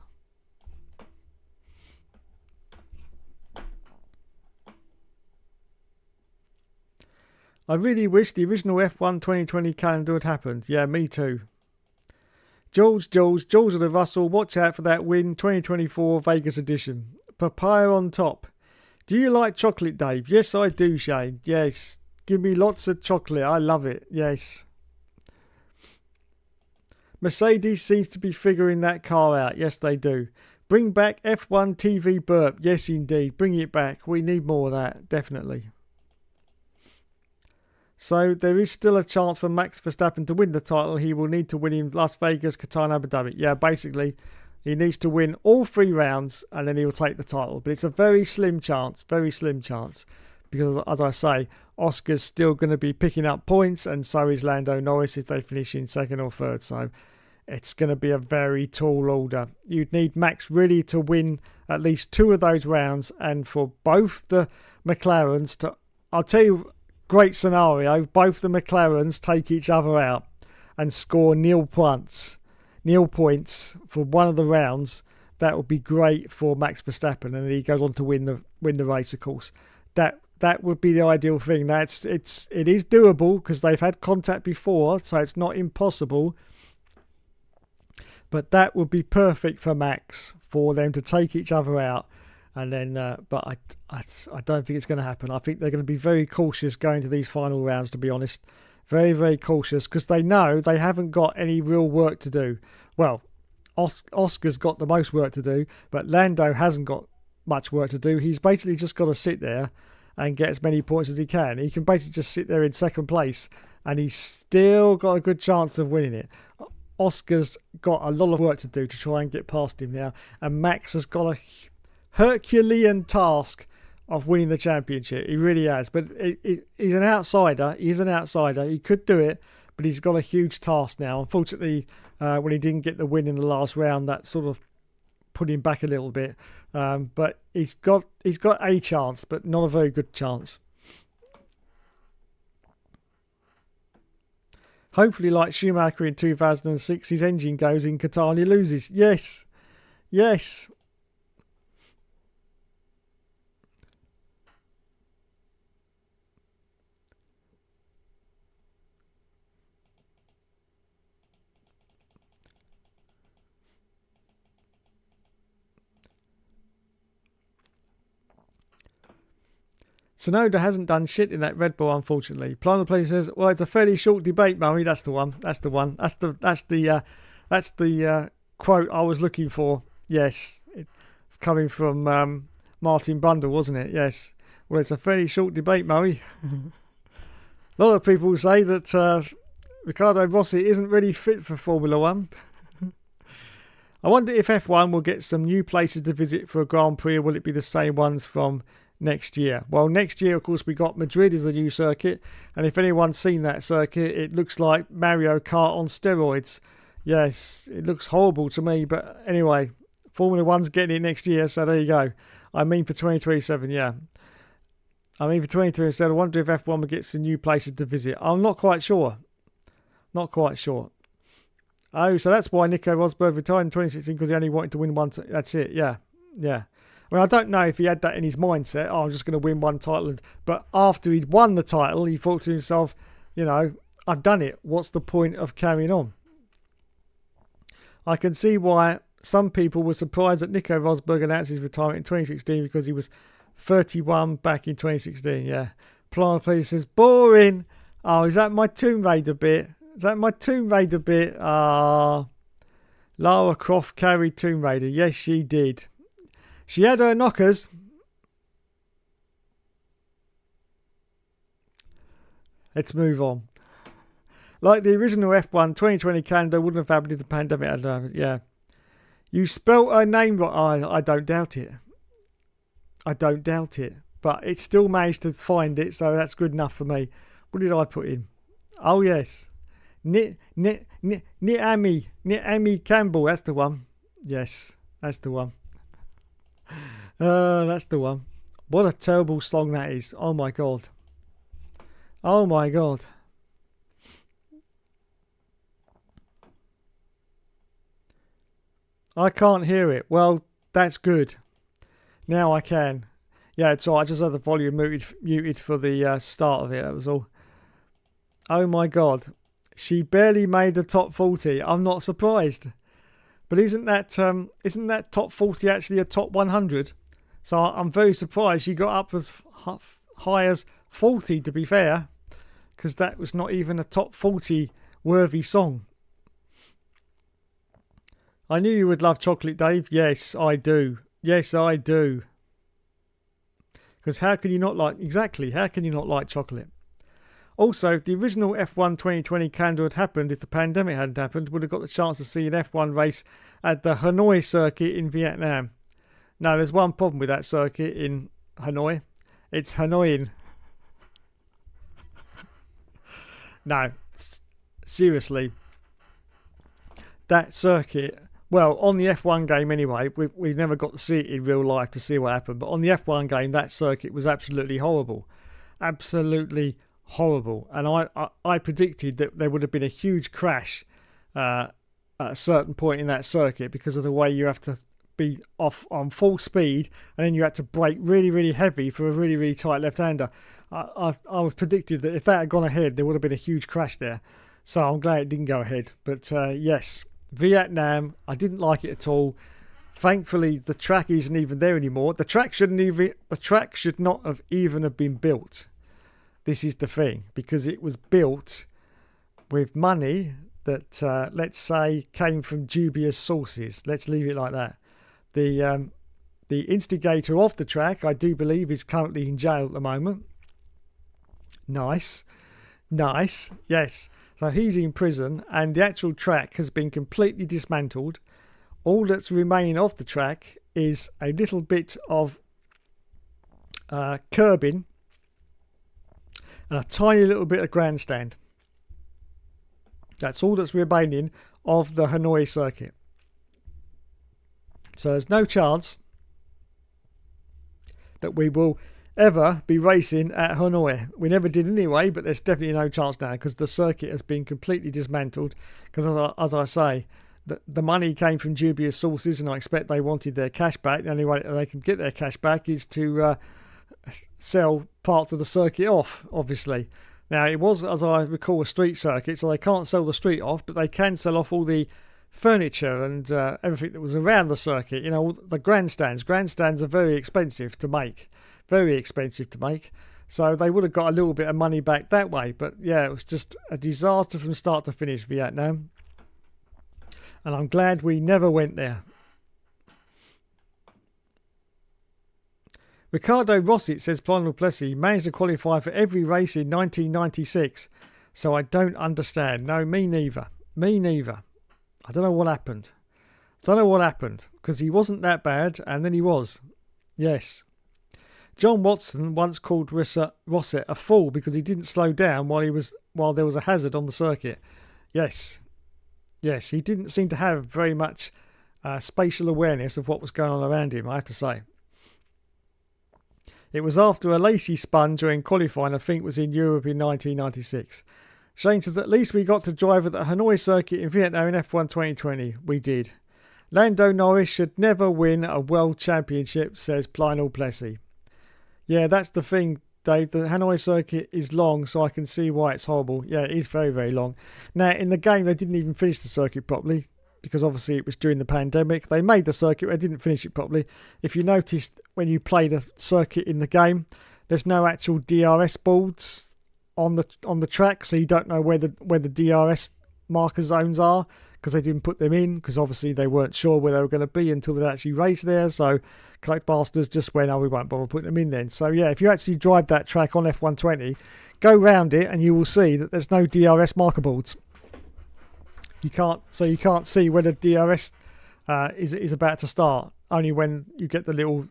I really wish the original F1 2020 calendar had happened. Yeah, me too. George of the Russell, watch out for that win 2024 Vegas edition. Papaya on top. Do you like chocolate, Dave? Yes, I do, Shane. Yes. Give me lots of chocolate. I love it. Yes. Mercedes seems to be figuring that car out. Yes, they do. Bring back F1 TV burp. Yes, indeed. Bring it back. We need more of that. Definitely. So there is still a chance for Max Verstappen to win the title. He will need to win in Las Vegas, Qatar and Abu Dhabi. Yeah, basically, he needs to win all 3 rounds and then he'll take the title. But it's a very slim chance, because as I say, Oscar's still going to be picking up points and so is Lando Norris if they finish in 2nd or 3rd. So it's going to be a very tall order. You'd need Max really to win at least 2 of those rounds and for both the McLarens to, I'll tell you, great scenario, both the McLarens take each other out and score nil points for one of the rounds. That would be great for Max Verstappen, and he goes on to win the race, of course. That would be the ideal thing. Now it is doable because they've had contact before, so it's not impossible. But that would be perfect for Max, for them to take each other out. And then, but I don't think it's going to happen. I think they're going to be very cautious going to these final rounds, to be honest. Very, very cautious because they know they haven't got any real work to do. Well, Oscar's got the most work to do, but Lando hasn't got much work to do. He's basically just got to sit there and get as many points as he can. He can basically just sit there in second place and he's still got a good chance of winning it. Oscar's got a lot of work to do to try and get past him now, and Max has got a Herculean task of winning the championship. He really has, but he's an outsider. He's an outsider. He could do it, but he's got a huge task now. Unfortunately, when he didn't get the win in the last round, that sort of put him back a little bit. But he's got a chance, but not a very good chance. Hopefully, like Schumacher in 2006, his engine goes in Qatar and he loses. Yes. Yes. Sonoda hasn't done shit in that Red Bull, unfortunately. Plano Play says, "Well, it's a fairly short debate, Murray." That's the one. That's the one. That's the quote I was looking for. Yes, coming from Martin Brundle, wasn't it? Yes. Well, it's a fairly short debate, Murray. A lot of people say that Ricardo Rossi isn't really fit for Formula One. I wonder if F1 will get some new places to visit for a Grand Prix, or will it be the same ones from next year? Well, next year, of course, we got Madrid as a new circuit, and if anyone's seen that circuit, it looks like Mario Kart on steroids. Yes, it looks horrible to me, but anyway, Formula One's getting it next year, so there you go. I mean for 2027, yeah. I mean for 2027, I wonder if F1 will get some new places to visit. I'm not quite sure. Not quite sure. Oh, so that's why Nico Rosberg retired in 2016, because he only wanted to win one. That's it, yeah. Yeah. I mean, I don't know if he had that in his mindset. Oh, I'm just going to win one title. But after he'd won the title, he thought to himself, you know, I've done it. What's the point of carrying on? I can see why some people were surprised that Nico Rosberg announced his retirement in 2016 because he was 31 back in 2016. Yeah. Plana Please says, boring. Oh, is that my Tomb Raider bit? Is that my Tomb Raider bit? Lara Croft carried Tomb Raider. Yes, she did. She had her knockers. Let's move on. Like the original F1 2020 calendar wouldn't have happened if the pandemic hadn't happened. Yeah. You spelt her name right. I don't doubt it. I don't doubt it. But it still managed to find it, so that's good enough for me. What did I put in? Oh, yes. Niami Campbell. That's the one. Yes, that's the one. That's the one. What a terrible song that is. Oh my god. Oh my god. I can't hear it. Well, that's good. Now I can. Yeah, it's all right. I just had the volume muted for the start of it. That was all. Oh my god. She barely made the top 40. I'm not surprised. But isn't that top 40 actually a top 100? So I'm very surprised she got up as high as 40, to be fair, because that was not even a top 40 worthy song. I knew you would love chocolate, Dave. Yes, I do. Yes, I do. Because how can you not like... Exactly, how can you not like chocolate? Also, if the original F1 2020 calendar had happened, if the pandemic hadn't happened, would have got the chance to see an F1 race at the Hanoi circuit in Vietnam. No, there's one problem with that circuit in Hanoi. It's Hanoian. No, seriously. That circuit... Well, on the F1 game anyway, we've never got to see it in real life to see what happened. But on the F1 game, that circuit was absolutely horrible. Absolutely horrible. And I predicted that there would have been a huge crash at a certain point in that circuit because of the way you have to be off on full speed and then you had to brake really, really heavy for a really, really tight left-hander. I was predicted that if that had gone ahead, there would have been a huge crash there. So I'm glad it didn't go ahead. But yes... Vietnam, I didn't like it at all. Thankfully, the track isn't even there anymore. The track should not have even have been built. This is the thing, because it was built with money that, let's say, came from dubious sources. Let's leave it like that. The instigator of the track, I do believe, is currently in jail at the moment. Nice. Yes. So he's in prison, and the actual track has been completely dismantled. All that's remaining of the track is a little bit of curbing and a tiny little bit of grandstand. That's all that's remaining of the Hanoi circuit. So there's no chance that we will ever be racing at Hanoi. We never did anyway, but there's definitely no chance now because the circuit has been completely dismantled. Because as I say, the money came from dubious sources, and I expect they wanted their cash back. The only way they can get their cash back is to sell parts of the circuit off, obviously. Now, it was, as I recall, a street circuit, so they can't sell the street off, but they can sell off all the furniture and everything that was around the circuit. You know, the grandstands. Grandstands are very expensive to make. So they would have got a little bit of money back that way. But yeah, it was just a disaster from start to finish, Vietnam. And I'm glad we never went there. Ricardo Rossit says Lionel Plessy managed to qualify for every race in 1996. So I don't understand. No, me neither. I don't know what happened. Because he wasn't that bad, and then he was. Yes. John Watson once called Rosset a fool because he didn't slow down while there was a hazard on the circuit. Yes, he didn't seem to have very much spatial awareness of what was going on around him, I have to say. It was after a Lacey spun during qualifying, I think it was in Europe in 1996. Shane says, at least we got to drive at the Hanoi circuit in Vietnam in F1 2020. We did. Lando Norris should never win a world championship, says Lionel Plessy. Yeah, that's the thing, Dave. The Hanoi circuit is long, so I can see why it's horrible. Yeah, it is very, very long. Now, in the game, they didn't even finish the circuit properly because obviously it was during the pandemic. They made the circuit, but they didn't finish it properly. If you noticed, when you play the circuit in the game, there's no actual DRS boards on the track, so you don't know where the DRS marker zones are because they didn't put them in because obviously they weren't sure where they were going to be until they actually raced there. So Masters just went, oh, we won't bother putting them in then. So yeah, if you actually drive that track on F120, go round it and you will see that there's no DRS marker boards. You can't see where the DRS is about to start. Only when you get the little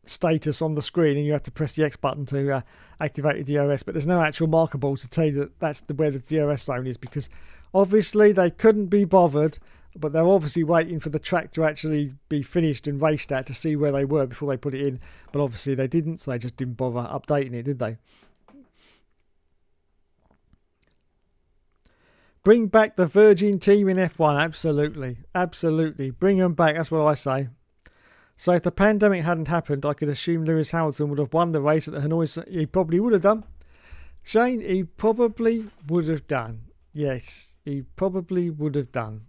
status on the screen and you have to press the X button to activate the DRS. But there's no actual marker board to tell you that that's where the DRS zone is because obviously they couldn't be bothered. But they're obviously waiting for the track to actually be finished and raced at to see where they were before they put it in. But obviously they didn't, so they just didn't bother updating it, did they? Bring back the Virgin team in F1. Absolutely. Bring them back, that's what I say. So if the pandemic hadn't happened, I could assume Lewis Hamilton would have won the race at the Hanoi. He probably would have done. Shane, he probably would have done. Yes, he probably would have done.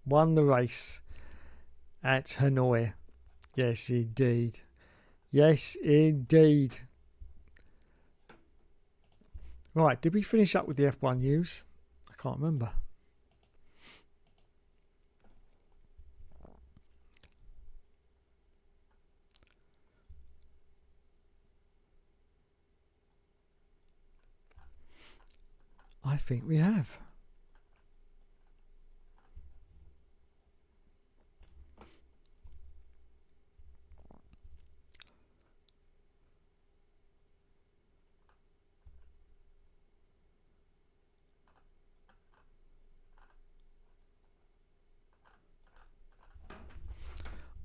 Won the race at Hanoi. Yes, indeed. Right, did we finish up with the F1 news? I can't remember. I think we have.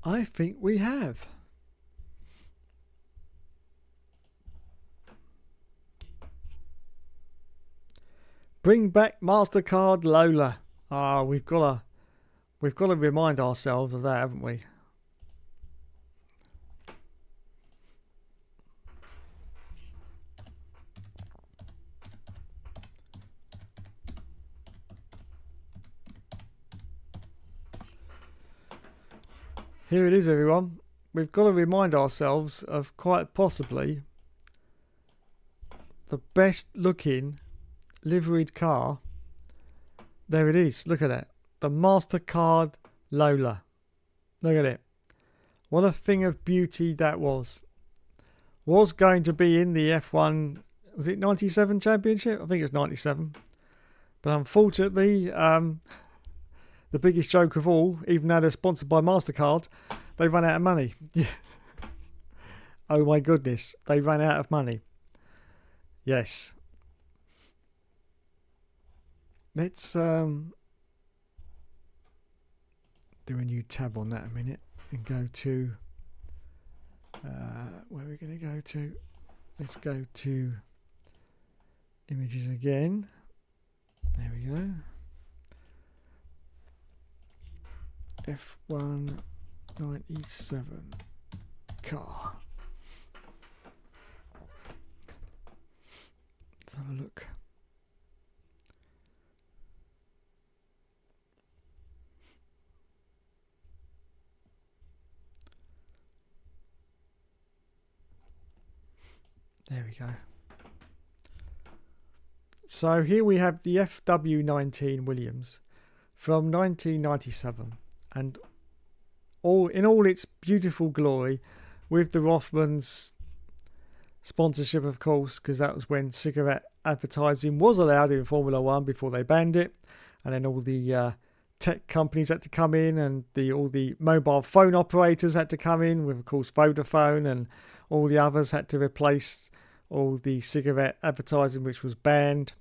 I think we have. Bring back MasterCard Lola. We've got to remind ourselves of that, haven't we? Here it is, everyone. We've got to remind ourselves of quite possibly the best looking liveried car. There it is. Look at that. The MasterCard Lola. Look at it. What a thing of beauty that was. Was going to be in the F1, was it 97 championship? I think it was 97. But unfortunately, the biggest joke of all, even though they're sponsored by MasterCard, they ran out of money. Oh my goodness, they ran out of money. Yes. Let's do a new tab on that a minute and go to where are we going to go to? Let's go to images again. There we go. F1 97 car. Let's have a look. There we go. So here we have the FW19 Williams from 1997, and in all its beautiful glory, with the Rothmans sponsorship, of course, because that was when cigarette advertising was allowed in Formula One before they banned it, and then all the tech companies had to come in, and all the mobile phone operators had to come in, with of course Vodafone, and all the others had to replace all the cigarette advertising which was banned.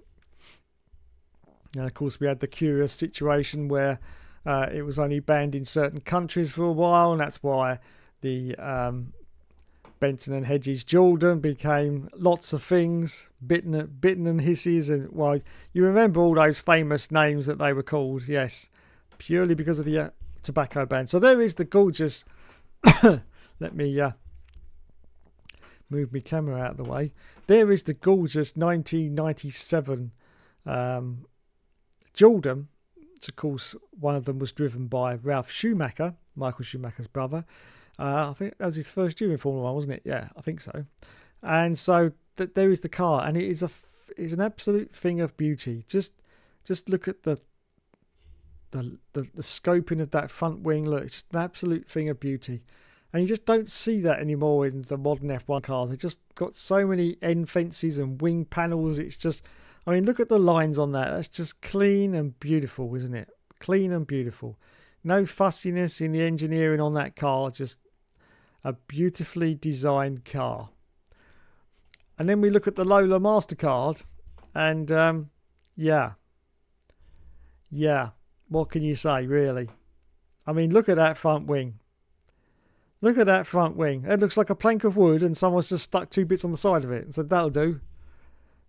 And of course we had the curious situation where it was only banned in certain countries for a while, and that's why the Benson and Hedges Jordan became lots of things, bitten and hisses, and well, you remember all those famous names that they were called, yes, purely because of the tobacco ban. So there is the gorgeous let me move my camera out of the way. There is the gorgeous 1997 Jordan. So of course, one of them was driven by Ralph Schumacher, Michael Schumacher's brother. I think that was his first year in Formula One, wasn't it? Yeah, I think so. And so there is the car, and it is it's an absolute thing of beauty. Just look at the scoping of that front wing. Look, it's just an absolute thing of beauty. And you just don't see that anymore in the modern F1 cars. They've just got so many end fences and wing panels. It's just, I mean, look at the lines on that. That's just clean and beautiful, isn't it? Clean and beautiful. No fussiness in the engineering on that car. Just a beautifully designed car. And then we look at the Lola MasterCard. And, yeah. What can you say, really? I mean, look at that front wing. Look at that front wing. It looks like a plank of wood and someone's just stuck 2 bits on the side of it and said, that'll do.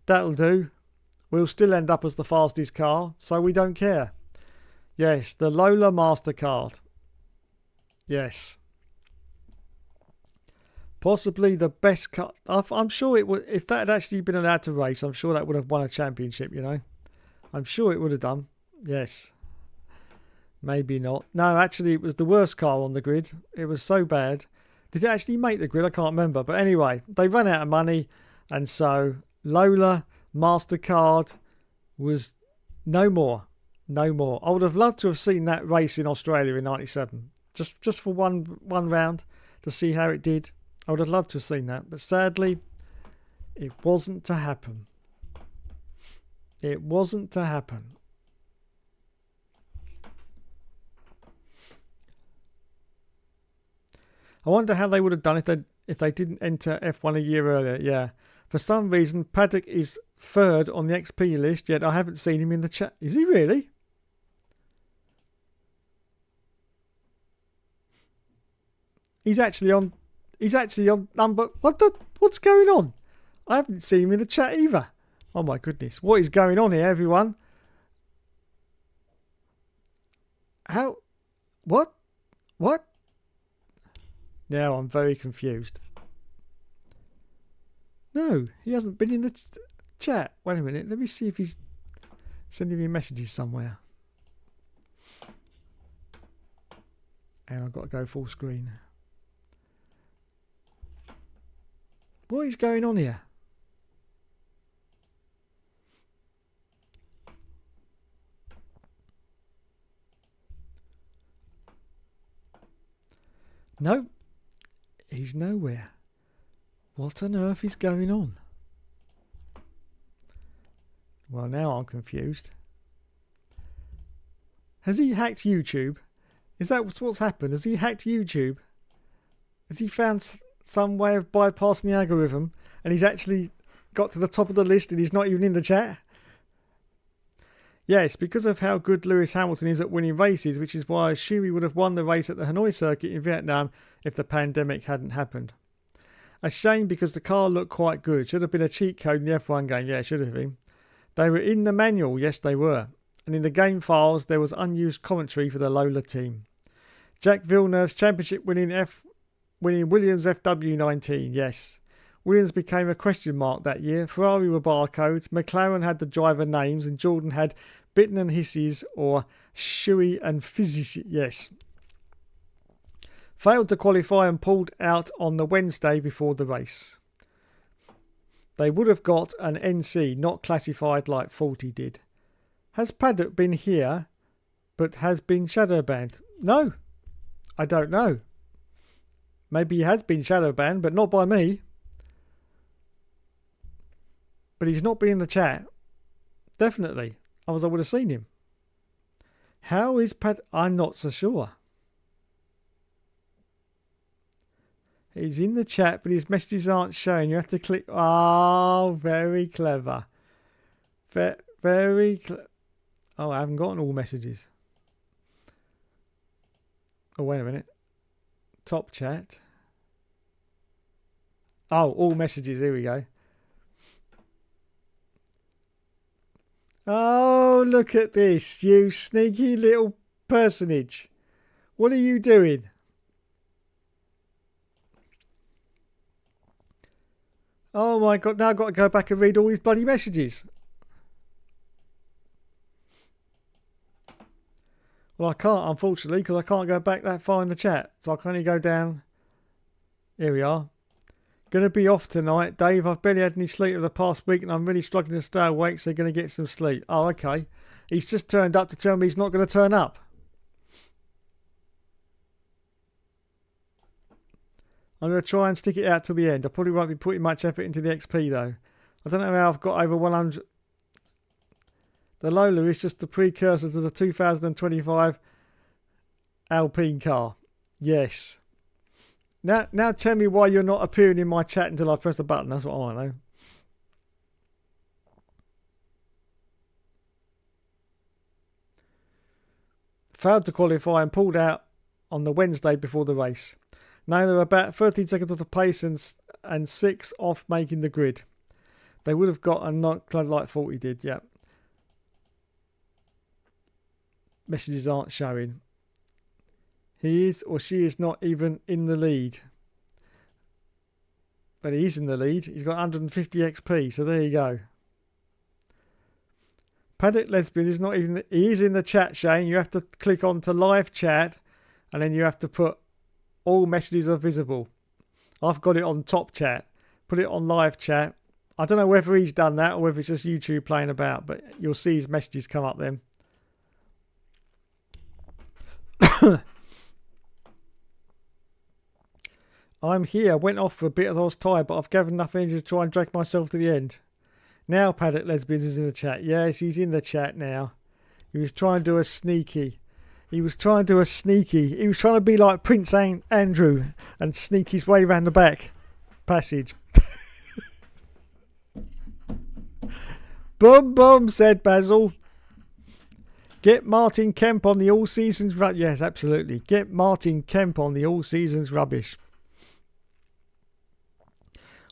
That'll do. We'll still end up as the fastest car, so we don't care. Yes, the Lola MasterCard. Yes. Possibly the best car. I'm sure it would, if that had actually been allowed to race, I'm sure that would have won a championship, you know. I'm sure it would have done. Yes. Maybe not. No, actually, it was the worst car on the grid. It was so bad. Did it actually make the grid? I can't remember. But anyway, they ran out of money. And so Lola MasterCard was no more. No more. I would have loved to have seen that race in Australia in 97. Just for one round to see how it did. I would have loved to have seen that. But sadly, it wasn't to happen. It wasn't to happen. I wonder how they would have done if they didn't enter F1 a year earlier. Yeah. For some reason, Paddock is third on the XP list, yet I haven't seen him in the chat. Is he really? He's actually on number... What's going on? I haven't seen him in the chat either. Oh my goodness. What is going on here, everyone? How? What? Now I'm very confused. No, he hasn't been in the chat. Wait a minute. Let me see if he's sending me messages somewhere. And I've got to go full screen. What is going on here? No, he's nowhere. What on earth is going on? Well, now I'm confused. Has he hacked YouTube? Is that what's happened? Has he hacked YouTube? Has he found some way of bypassing the algorithm and he's actually got to the top of the list and he's not even in the chat? Yes, because of how good Lewis Hamilton is at winning races, which is why Shuey would have won the race at the Hanoi circuit in Vietnam if the pandemic hadn't happened. A shame because the car looked quite good. Should have been a cheat code in the F1 game. Yeah, should have been. They were in the manual. Yes, they were. And in the game files, there was unused commentary for the Lola team. Jack Villeneuve's championship winning Williams FW19. Yes. Williams became a question mark that year. Ferrari were barcodes. McLaren had the driver names. And Jordan had Bitten and Hisses or Shuey and Fizzy. Yes. Failed to qualify and pulled out on the Wednesday before the race. They would have got an NC, not classified like 40 did. Has Paddock been here, but has been shadow banned? No, I don't know. Maybe he has been shadow banned, but not by me. But he's not been in the chat. Definitely. Otherwise I would have seen him. How is Paddock? I'm not so sure. He's in the chat, but his messages aren't showing. You have to click. Oh, very clever. Very clever. Oh, I haven't gotten all messages. Oh, wait a minute. Top chat. Oh, all messages. Here we go. Oh, look at this. You sneaky little personage. What are you doing? Oh my God, now I've got to go back and read all these bloody messages. Well, I can't, unfortunately, because I can't go back that far in the chat. So I can only go down. Here we are. Going to be off tonight. Dave, I've barely had any sleep over the past week and I'm really struggling to stay awake, so going to get some sleep. Oh, okay. He's just turned up to tell me he's not going to turn up. I'm going to try and stick it out till the end. I probably won't be putting much effort into the XP though. I don't know how I've got over 100. The Lola is just the precursor to the 2025 Alpine car. Yes. Now tell me why you're not appearing in my chat until I press the button. That's what I want to know. Failed to qualify and pulled out on the Wednesday before the race. Now they're about 13 seconds off the pace and 6 off making the grid. They would have got a not like 40 did, yeah. Messages aren't showing. He is or she is not even in the lead. But he is in the lead. He's got 150 XP, so there you go. Paddock Lesbian is not even... He is in the chat, Shane. You have to click on to live chat and then you have to put all messages are visible. I've got it on top chat. Put it on live chat. I don't know whether he's done that or whether it's just YouTube playing about, but you'll see his messages come up then. I'm here. Went off for a bit as I was tired, but I've gathered enough energy to try and drag myself to the end. Now Paddock Lesbians is in the chat. Yes, he's in the chat now. He was trying to do a sneaky. He was trying to be like Prince Andrew and sneak his way around the back passage. Boom, boom, said Basil. Get Martin Kemp on the all seasons. Yes, absolutely. Get Martin Kemp on the all seasons rubbish.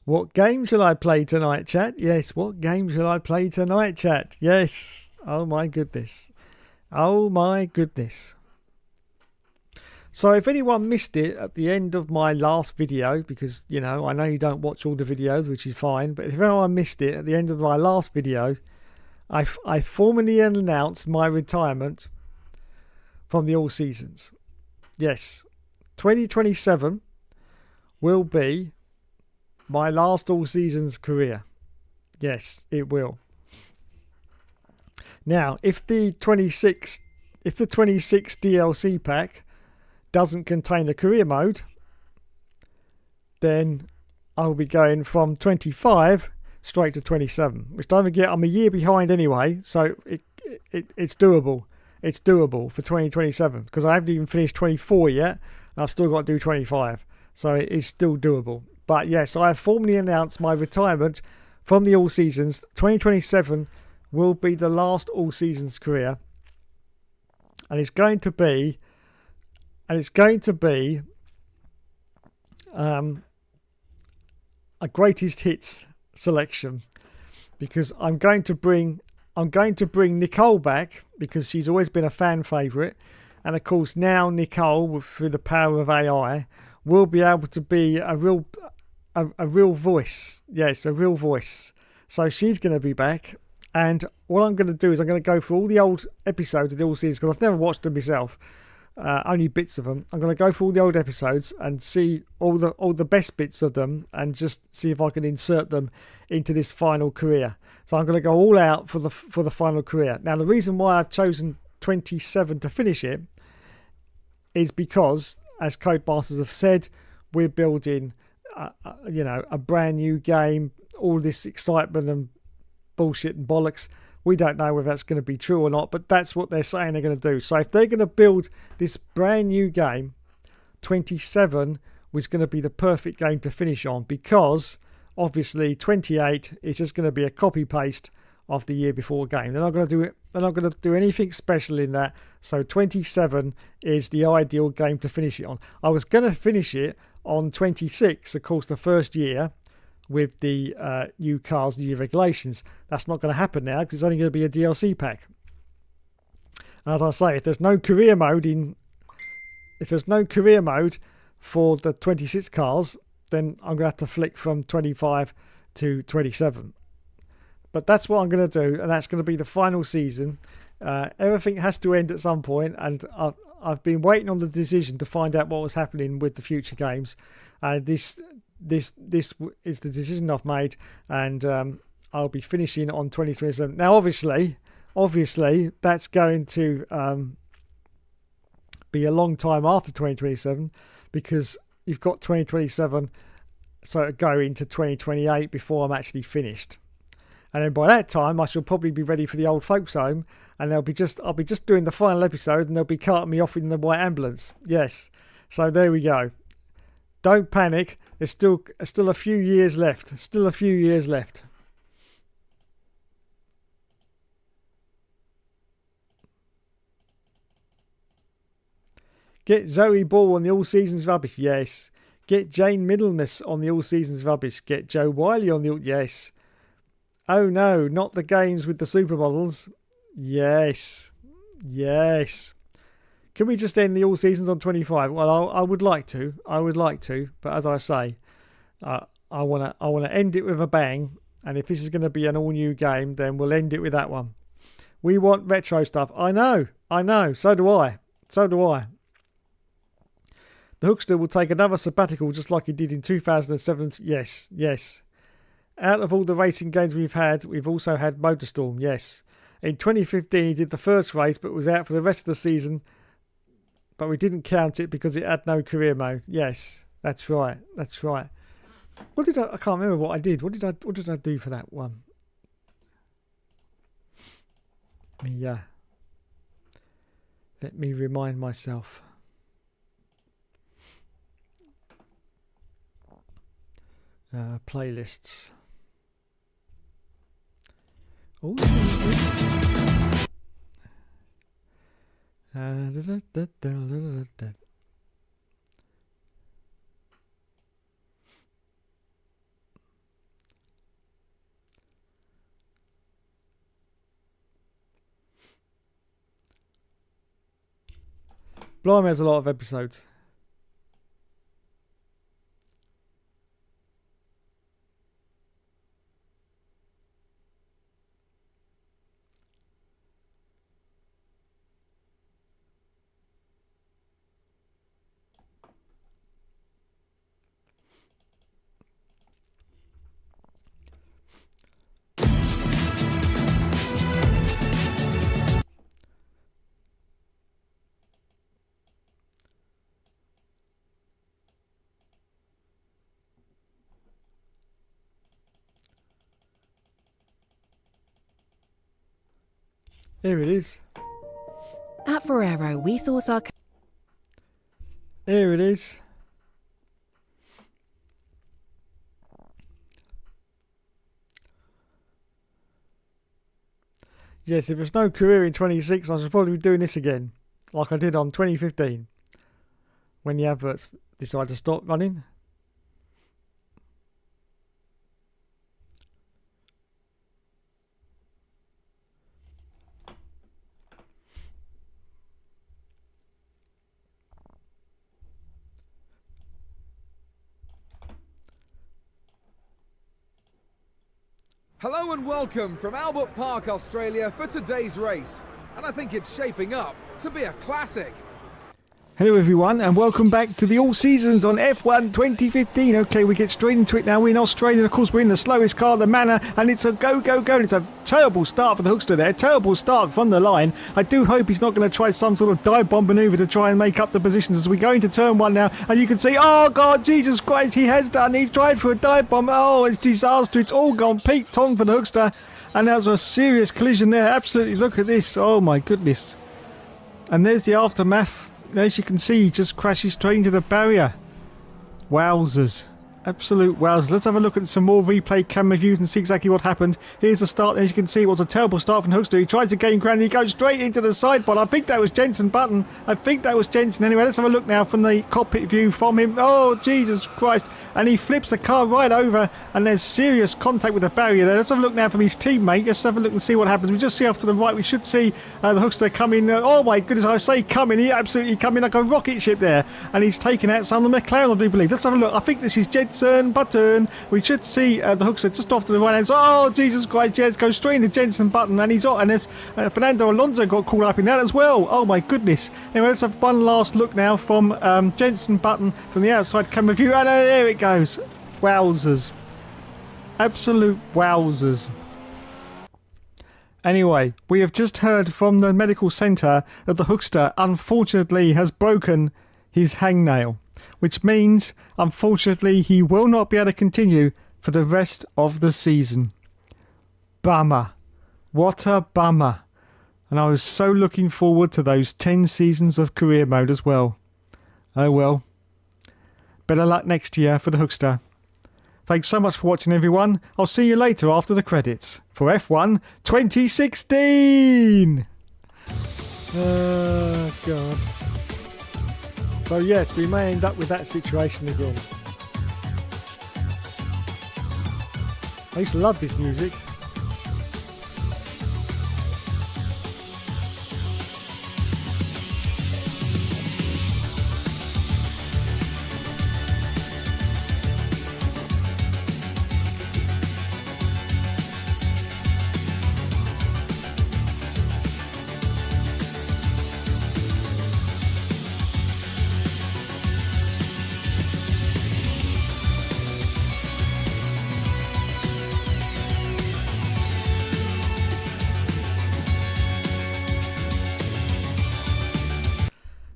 What game shall I play tonight, chat? Yes, what game shall I play tonight, chat? Yes. Oh my goodness. Oh my goodness. So if anyone missed it at the end of my last video, because, you know, I know you don't watch all the videos, which is fine, but if anyone missed it at the end of my last video, I formally announced my retirement from the All Seasons. Yes, 2027 will be my last All Seasons career. Yes, it will. Now, if the 26 DLC pack doesn't contain a career mode, then I'll be going from 25 straight to 27. Which, don't forget, I'm a year behind anyway, so it's doable. It's doable for 2027 because I haven't even finished 24 yet, and I've still got to do 25. So it is still doable. But yes, I have formally announced my retirement from the All Seasons. 2027 will be the last All Seasons career, and it's going to be a greatest hits selection, because I'm going to bring Nicole back because she's always been a fan favourite, and of course now Nicole, through the power of AI, will be able to be a real voice. Yes, a real voice. So she's going to be back, and what I'm going to do is I'm going to go through all the old episodes of the All Seasons because I've never watched them myself. Only bits of them. I'm going to go through all the old episodes and see all the best bits of them, and just see if I can insert them into this final career. So I'm going to go all out for the final career. Now, the reason why I've chosen 27 to finish it is because, as Codemasters have said, we're building a brand new game. All this excitement and bullshit and bollocks, we don't know whether that's going to be true or not, but that's what they're saying they're going to do. So if they're going to build this brand new game, 27 was going to be the perfect game to finish on, because obviously 28 is just going to be a copy paste of the year before game. They're not going to do it. They're not going to do anything special in that. So 27 is the ideal game to finish it on. I was going to finish it on 26, of course, the first year, with the new cars, new regulations. That's not going to happen now because it's only going to be a DLC pack. And as I say, if there's no career mode for the 26 cars, then I'm going to have to flick from 25 to 27. But that's what I'm going to do, and that's going to be the final season. Everything has to end at some point, and I've been waiting on the decision to find out what was happening with the future games. This is the decision I've made, and I'll be finishing on 2027. Now, obviously, that's going to be a long time after 2027, because you've got 2027, so it'll go into 2028 before I'm actually finished. And then by that time, I shall probably be ready for the old folks home, and I'll be just doing the final episode, and they'll be carting me off in the white ambulance. Yes, so there we go. Don't panic. There's still a few years left. Still a few years left. Get Zoe Ball on the All Seasons Rubbish. Yes. Get Jane Middlemiss on the All Seasons Rubbish. Get Joe Wiley on the yes. Oh no, not the games with the supermodels. Yes. Yes. Can we just end the All Seasons on 25? Well, I would like to. But as I say, I want to end it with a bang. And if this is going to be an all new game, then we'll end it with that one. We want retro stuff. I know. So do I. The Hookster will take another sabbatical just like he did in 2007. Yes. Out of all the racing games we've also had Motorstorm. Yes. In 2015, he did the first race, but was out for the rest of the season. But we didn't count it because it had no career mode. Yes, that's right. What did I can't remember what I did. What did I do for that one? Let me remind myself. Playlists. Oh. Blimey has a lot of episodes. Here it is. At Ferrero, we source our... Here it is. Yes, if there's no career in 26, I should probably be doing this again, like I did on 2015, when the adverts decided to stop running. Hello and welcome from Albert Park, Australia for today's race. And I think it's shaping up to be a classic. Hello everyone and welcome back to the All Seasons on F1 2015. Okay, we get straight into it now. We're in Australia, of course we're in the slowest car, the Manor, and it's a go, go, go. And it's a terrible start for the Hookster there, terrible start from the line. I do hope he's not going to try some sort of dive bomb manoeuvre to try and make up the positions as we go into turn one now. And you can see, oh God, Jesus Christ, he has done, he's tried for a dive bomb. Oh, it's disaster, it's all gone Pete Tong for the Hookster. And there's a serious collision there, absolutely, look at this, oh my goodness. And there's the aftermath. As you can see, he just crashes straight into the barrier. Wowzers. Absolute wowzers. Let's have a look at some more replay camera views and see exactly what happened. Here's the start. As you can see, it was a terrible start from Hookster. He tries to gain ground. He goes straight into the side pod. I think that was Jensen Button. I think that was Jensen. Anyway, let's have a look now from the cockpit view from him. Oh, Jesus Christ. And he flips the car right over. And there's serious contact with the barrier there. Let's have a look now from his teammate. Let's have a look and see what happens. We just see off to the right. We should see the Hookster coming. Oh, my goodness. I say coming. He absolutely coming like a rocket ship there. And he's taken out some of the McLaren, I do believe. Let's have a look. I think this is Jensen Button. We should see the Hookster just off to the right hand. Oh, Jesus Christ, yes, goes straight into Jensen Button, and he's on. And there's Fernando Alonso got caught up in that as well. Oh my goodness. Anyway, let's have one last look now from Jensen Button from the outside camera view. And there it goes. Wowzers. Absolute wowzers. Anyway, we have just heard from the medical centre that the Hookster unfortunately has broken his hangnail, which means, unfortunately, he will not be able to continue for the rest of the season. Bummer. What a bummer. And I was so looking forward to those 10 seasons of career mode as well. Oh well. Better luck next year for the Hookster. Thanks so much for watching, everyone. I'll see you later after the credits for F1 2016. Oh, God. So yes, we may end up with that situation again. I used to love this music.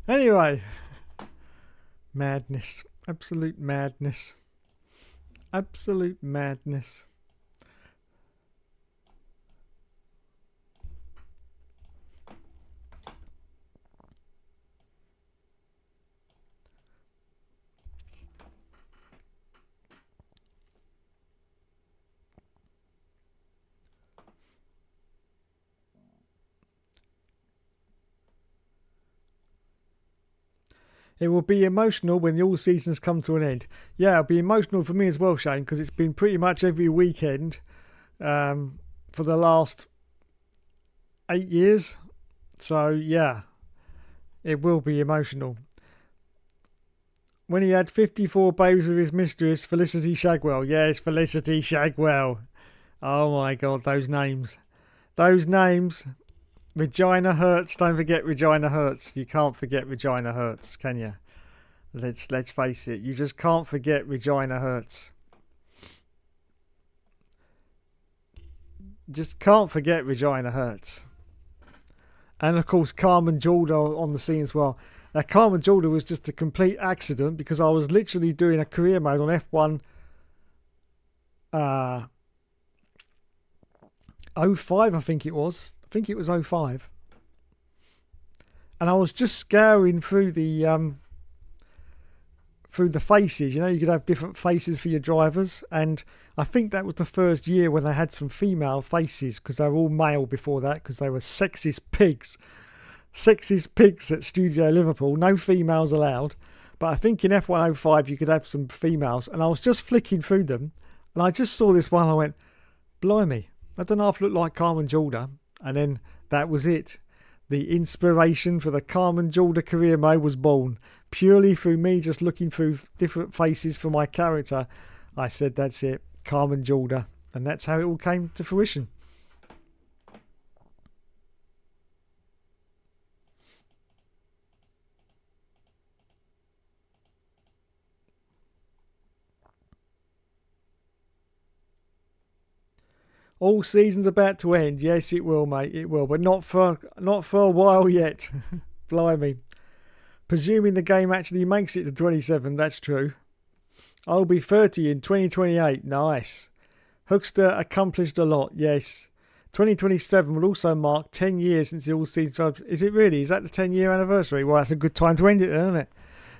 Anyway, madness, absolute madness, absolute madness. It will be emotional when the all seasons come to an end. Yeah, it'll be emotional for me as well, Shane, because it's been pretty much every weekend for the last 8 years. So, yeah, it will be emotional. When he had 54 babes with his mistress, Felicity Shagwell. Yes, Felicity Shagwell. Oh, my God, those names. Those names... Regina Hurts. Don't forget Regina Hurts. You can't forget Regina Hurts, can you? Let's face it. You just can't forget Regina Hurts. Just can't forget Regina Hurts. And of course, Carmen Jorda on the scene as well. Now, Carmen Jorda was just a complete accident because I was literally doing a career mode on F1 05, I think it was. I think it was '05. And I was just scouring through the faces. You know, you could have different faces for your drivers, and I think that was the first year when they had some female faces, because they were all male before that, because they were sexist pigs at Studio Liverpool. No females allowed. But I think in F105 you could have some females, and I was just flicking through them, and I just saw this one. I went, blimey, that doesn't half look like Carmen Jorda. And then that was it. The inspiration for the Carmen Jorda career mode was born. Purely through me just looking through different faces for my character. I said, that's it, Carmen Jorda. And that's how it all came to fruition. All season's about to end. Yes, it will, mate. It will, but not for a while yet. Blimey. Presuming the game actually makes it to 27, that's true. I'll be 30 in 2028. Nice. Hookster accomplished a lot. Yes. 2027 will also mark 10 years since the All Seasons. Is it really? Is that the 10-year anniversary? Well, that's a good time to end it, isn't it?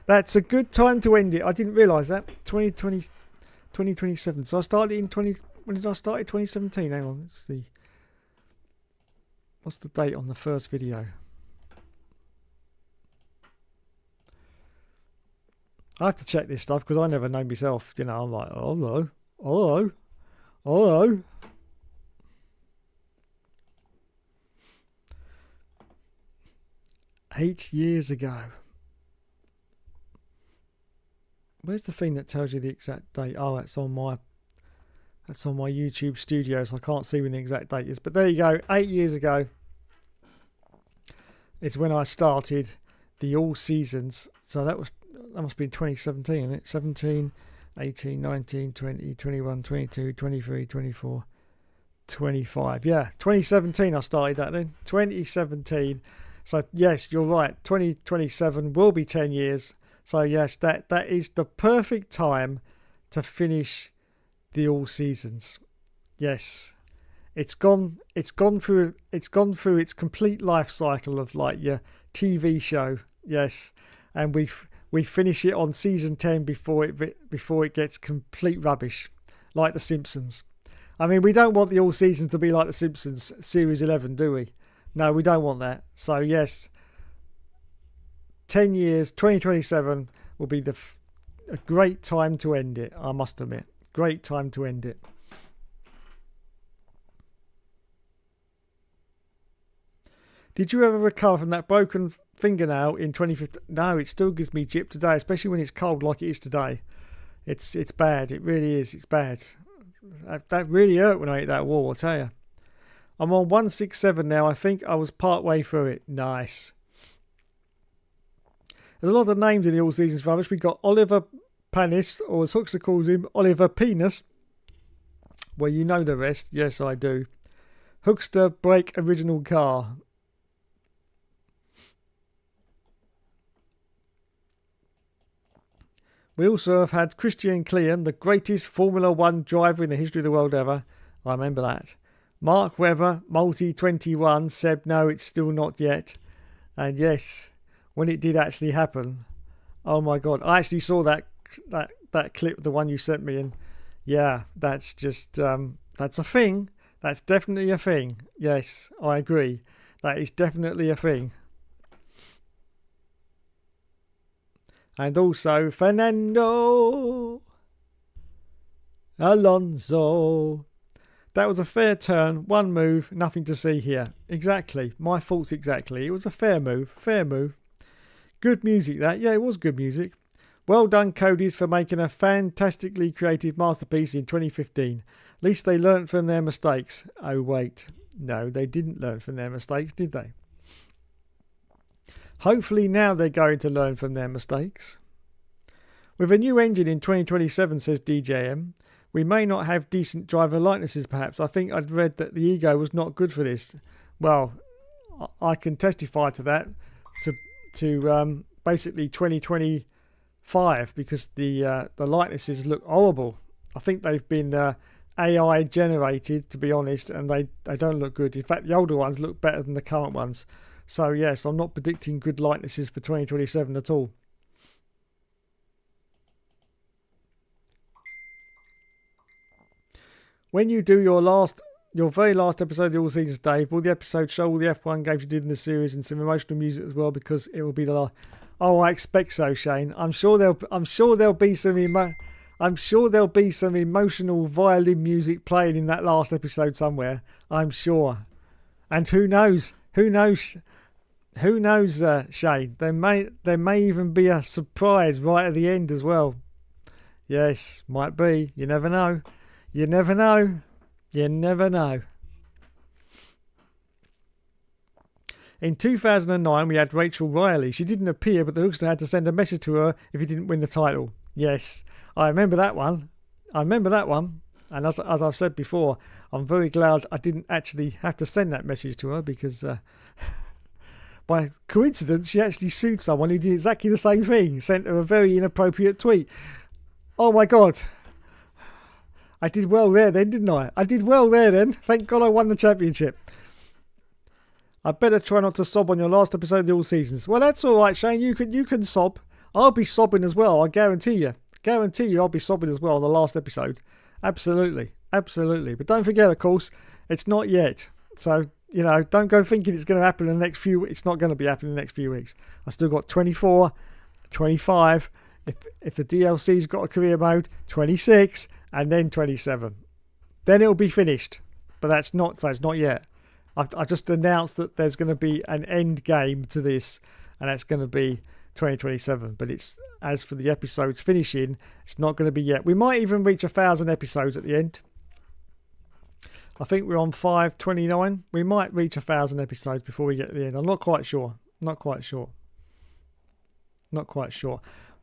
That's a good time to end it. I didn't realise that. 2027. So I started in when did I start? 2017. Hang on, let's see. What's the date on the first video? I have to check this stuff because I never know myself. You know, I'm like, oh no. 8 years ago. Where's the thing that tells you the exact date? Oh, that's on my YouTube studio, so I can't see when the exact date is. But there you go. 8 years ago is when I started the All Seasons. So that must be 2017, isn't it? 17, 18, 19, 20, 21, 22, 23, 24, 25. Yeah, 2017 I started that then. 2017. So yes, you're right. 2027 will be 10 years. So yes, that is the perfect time to finish the All Seasons. Yes, it's gone through its complete life cycle of like your TV show. Yes, and we finish it on season 10 before it gets complete rubbish, like The Simpsons. I mean, we don't want the All Seasons to be like The Simpsons series 11, do we? No, we don't want that. So yes, 10 years, 2027 will be a great time to end it. I must admit. Great time to end it. Did you ever recover from that broken fingernail in 2015? No, it still gives me jip today, especially when it's cold like it is today. It's bad. It really is. It's bad. That really hurt when I hit that wall, I'll tell you. I'm on 167 now. I think I was part way through it. Nice. There's a lot of names in the All Seasons rubbish. We've got Oliver Panis, or as Hookster calls him, Oliver Penis. Well, you know the rest. Yes, I do. Hookster Break Original Car. We also have had Christian Clean, the greatest Formula 1 driver in the history of the world ever. I remember that. Mark Webber, Multi 21, said no, it's still not yet. And yes, when it did actually happen, oh my God, I actually saw that clip, the one you sent me, and yeah, that's just that's a thing. That's definitely a thing. Yes, I agree. That is definitely a thing. And also Fernando Alonso. That was a fair turn. One move, nothing to see here. Exactly. My faults exactly. It was a fair move. Fair move. Good music that. Yeah, it was good music. Well done, Cody's, for making a fantastically creative masterpiece in 2015. At least they learnt from their mistakes. Oh, wait. No, they didn't learn from their mistakes, did they? Hopefully now they're going to learn from their mistakes. With a new engine in 2027, says DJM, we may not have decent driver likenesses perhaps. I think I'd read that the ego was not good for this. Well, I can testify to that, to basically 2025, because the likenesses look horrible. I think they've been AI generated, to be honest, and they don't look good. In fact, the older ones look better than the current ones. So yes, I'm not predicting good likenesses for 2027 at all. When you do your very last episode of the All Seasons, Dave, will the episode show all the F1 games you did in the series and some emotional music as well? Because it will be the last. Oh, I expect so, Shane. I'm sure there'll be some emotional violin music playing in that last episode somewhere. I'm sure. And who knows? Shane? There may even be a surprise right at the end as well. Yes, might be. You never know. You never know. You never know. In 2009, we had Rachel Riley. She didn't appear, but the Hookster had to send a message to her if he didn't win the title. Yes, I remember that one. And as I've said before, I'm very glad I didn't actually have to send that message to her because by coincidence, she actually sued someone who did exactly the same thing. Sent her a very inappropriate tweet. Oh my God. I did well there then, didn't I? I did well there then. Thank God I won the championship. I better try not to sob on your last episode of the All Seasons. Well, that's all right, Shane. You can sob. I'll be sobbing as well. I guarantee you. I'll be sobbing as well on the last episode. Absolutely. But don't forget, of course, it's not yet. So, don't go thinking it's going to happen in the next few. It's not going to be happening in the next few weeks. I still got 24, 25. If the DLC's got a career mode, 26, and then 27. Then it'll be finished. But it's not yet. I just announced that there's going to be an end game to this, and that's going to be 2027. But as for the episodes finishing, it's not going to be yet. We might even reach 1,000 episodes at the end. I think we're on 529. We might reach 1,000 episodes before we get to the end. I'm not quite sure.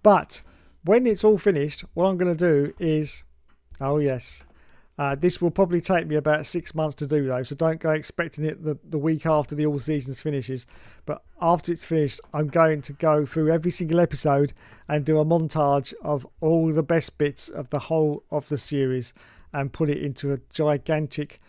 But when it's all finished, what I'm going to do is, this will probably take me about 6 months to do though, so don't go expecting it the week after the All Seasons finishes. But after it's finished, I'm going to go through every single episode and do a montage of all the best bits of the whole of the series and put it into a gigantic,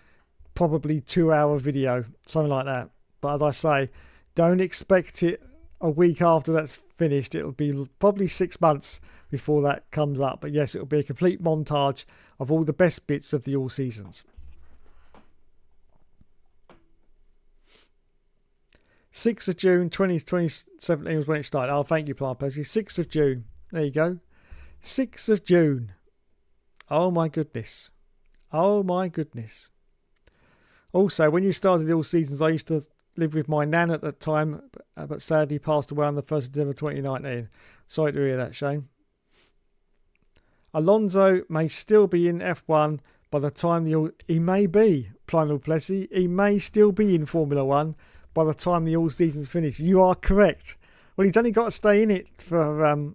probably 2-hour video, something like that. But as I say, don't expect it a week after that's finished. It'll be probably 6 months before that comes up. But yes, it'll be a complete montage of all the best bits of the All Seasons. 6th of June 2017 was when it started. Oh, thank you, Plant Percy. 6th of June. There you go. 6th of June. Oh my goodness. Also, when you started the All Seasons, I used to live with my nan at that time, but sadly passed away on the 1st of December 2019. Sorry to hear that, Shane. Alonso may still be in F1 by the time he may be, Primal Plessy. He may still be in Formula 1 by the time the All Seasons finish. You are correct. Well, he's only got to stay in it for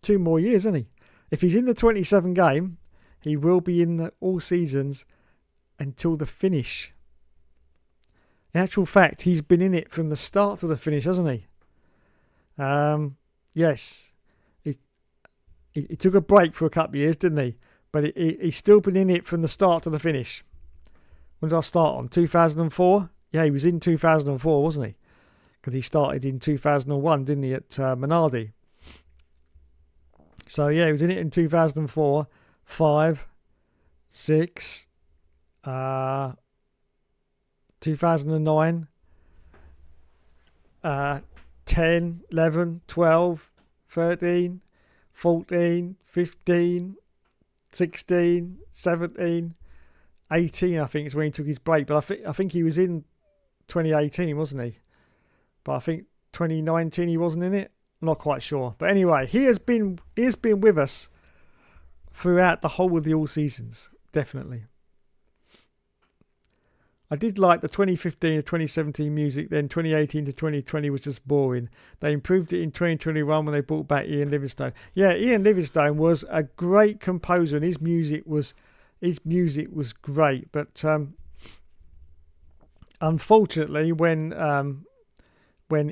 2 more years, hasn't he? If he's in the 27 game, he will be in the All Seasons until the finish. In actual fact, he's been in it from the start to the finish, hasn't he? Yes. He took a break for a couple of years, didn't he? But he's still been in it from the start to the finish. When did I start on? 2004? Yeah, he was in 2004, wasn't he? Because he started in 2001, didn't he, at Minardi? So, yeah, he was in it in 2004, 5, 6, 2009, 10, 11, 12, 13, 14, 15, 16, 17, 18, I think is when he took his break. But I think he was in 2018, wasn't he? But I think 2019 he wasn't in it. I'm not quite sure. But anyway, he has been with us throughout the whole of the All Seasons, definitely. I did like the 2015 to 2017 music, then 2018 to 2020 was just boring. They improved it in 2021 when they brought back Ian Livingstone. Yeah, Ian Livingstone was a great composer and his music was great. But unfortunately, when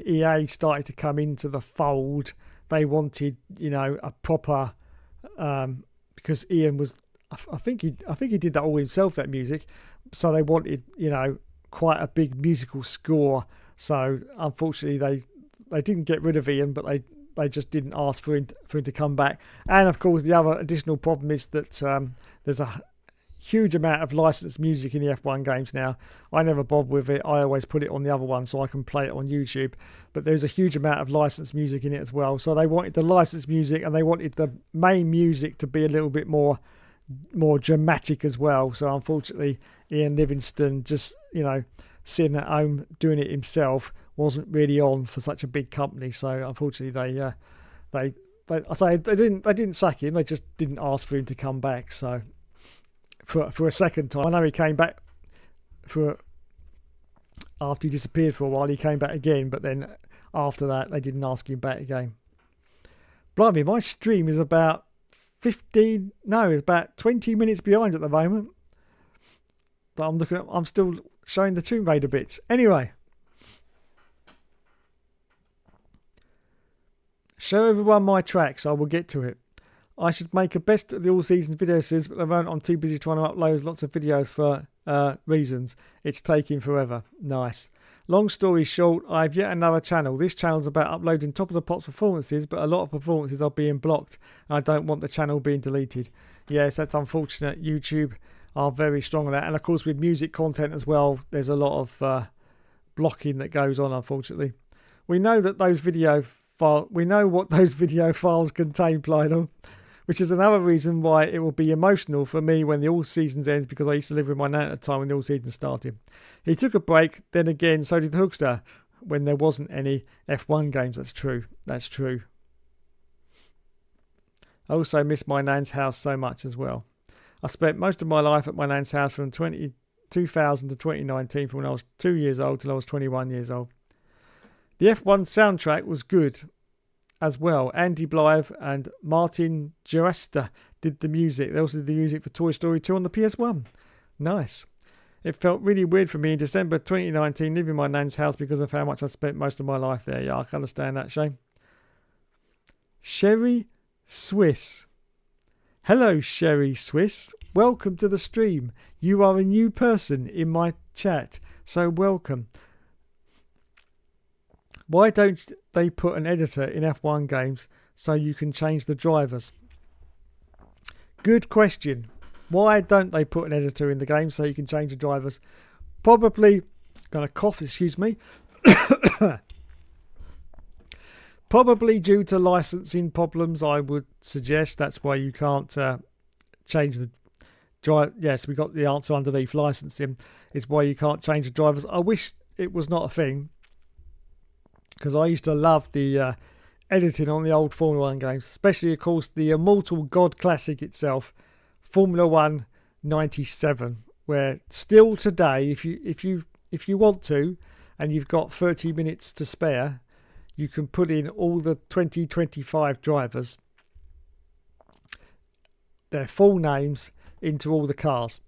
EA started to come into the fold, they wanted, a proper, because Ian was I think he did that all himself, that music. So they wanted, quite a big musical score. So unfortunately, they didn't get rid of Ian, but they just didn't ask for him to come back. And of course, the other additional problem is that there's a huge amount of licensed music in the F1 games now. I never bother with it. I always put it on the other one so I can play it on YouTube. But there's a huge amount of licensed music in it as well. So they wanted the licensed music, and they wanted the main music to be a little bit more dramatic as well. So unfortunately, Ian Livingstone, just sitting at home doing it himself, wasn't really on for such a big company. So unfortunately, they didn't sack him. They just didn't ask for him to come back. So for a second time, I know he came back after he disappeared for a while. He came back again, but then after that, they didn't ask him back again. Blimey, my stream is about 20 minutes behind at the moment. But I'm still showing the Tomb Raider bits. Anyway. Show everyone my tracks. I will get to it. I should make a best of the all seasons video series, but at the moment I'm too busy trying to upload lots of videos for reasons. It's taking forever. Nice. Long story short, I have yet another channel. This channel's about uploading top of the pops performances, but a lot of performances are being blocked, and I don't want the channel being deleted. Yes, that's unfortunate. YouTube are very strong on that, and of course with music content as well, there's a lot of blocking that goes on, unfortunately. We know what those video files contain, Plydell, which is another reason why it will be emotional for me when the all seasons ends, because I used to live with my nan at the time when the all season started. He took a break, then again so did the Hookster when there wasn't any F1 games. That's true. I also miss my nan's house so much as well. I spent most of my life at my nan's house from 2000 to 2019, from when I was 2 years old till I was 21 years old. The F1 soundtrack was good as well. Andy Blythe and Martin Gerasta did the music. They also did the music for Toy Story 2 on the PS1. Nice. It felt really weird for me in December 2019 leaving my nan's house because of how much I spent most of my life there. Yeah, I can understand that, Shane. Sherry Swiss. Hello, Sherry Swiss. Welcome to the stream. You are a new person in my chat, so welcome. Why don't they put an editor in F1 games so you can change the drivers? Good question. Why don't they put an editor in the game so you can change the drivers? Probably, gonna cough, excuse me. Probably due to licensing problems, I would suggest. That's why you can't change the drive. Yes, we got the answer underneath. Licensing is why you can't change the drivers. I wish it was not a thing, because I used to love the editing on the old Formula 1 games, especially, of course, the Immortal God Classic itself, Formula 1 97, where still today, if you want to, and you've got 30 minutes to spare, you can put in all the 2025 drivers, their full names, into all the cars.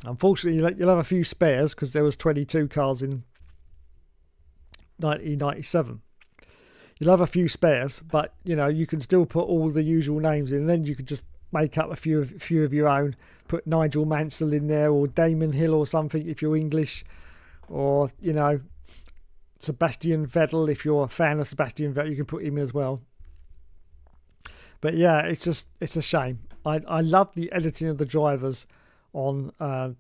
Unfortunately, you'll have a few spares because there was 22 cars in 1997. You'll have a few spares, but you can still put all the usual names in. And then you could just make up a few of your own. Put Nigel Mansell in there, or Damon Hill, or something if you're English, or Sebastian Vettel if you're a fan of Sebastian Vettel. You can put him in as well. But yeah, it's a shame. I love the editing of the drivers on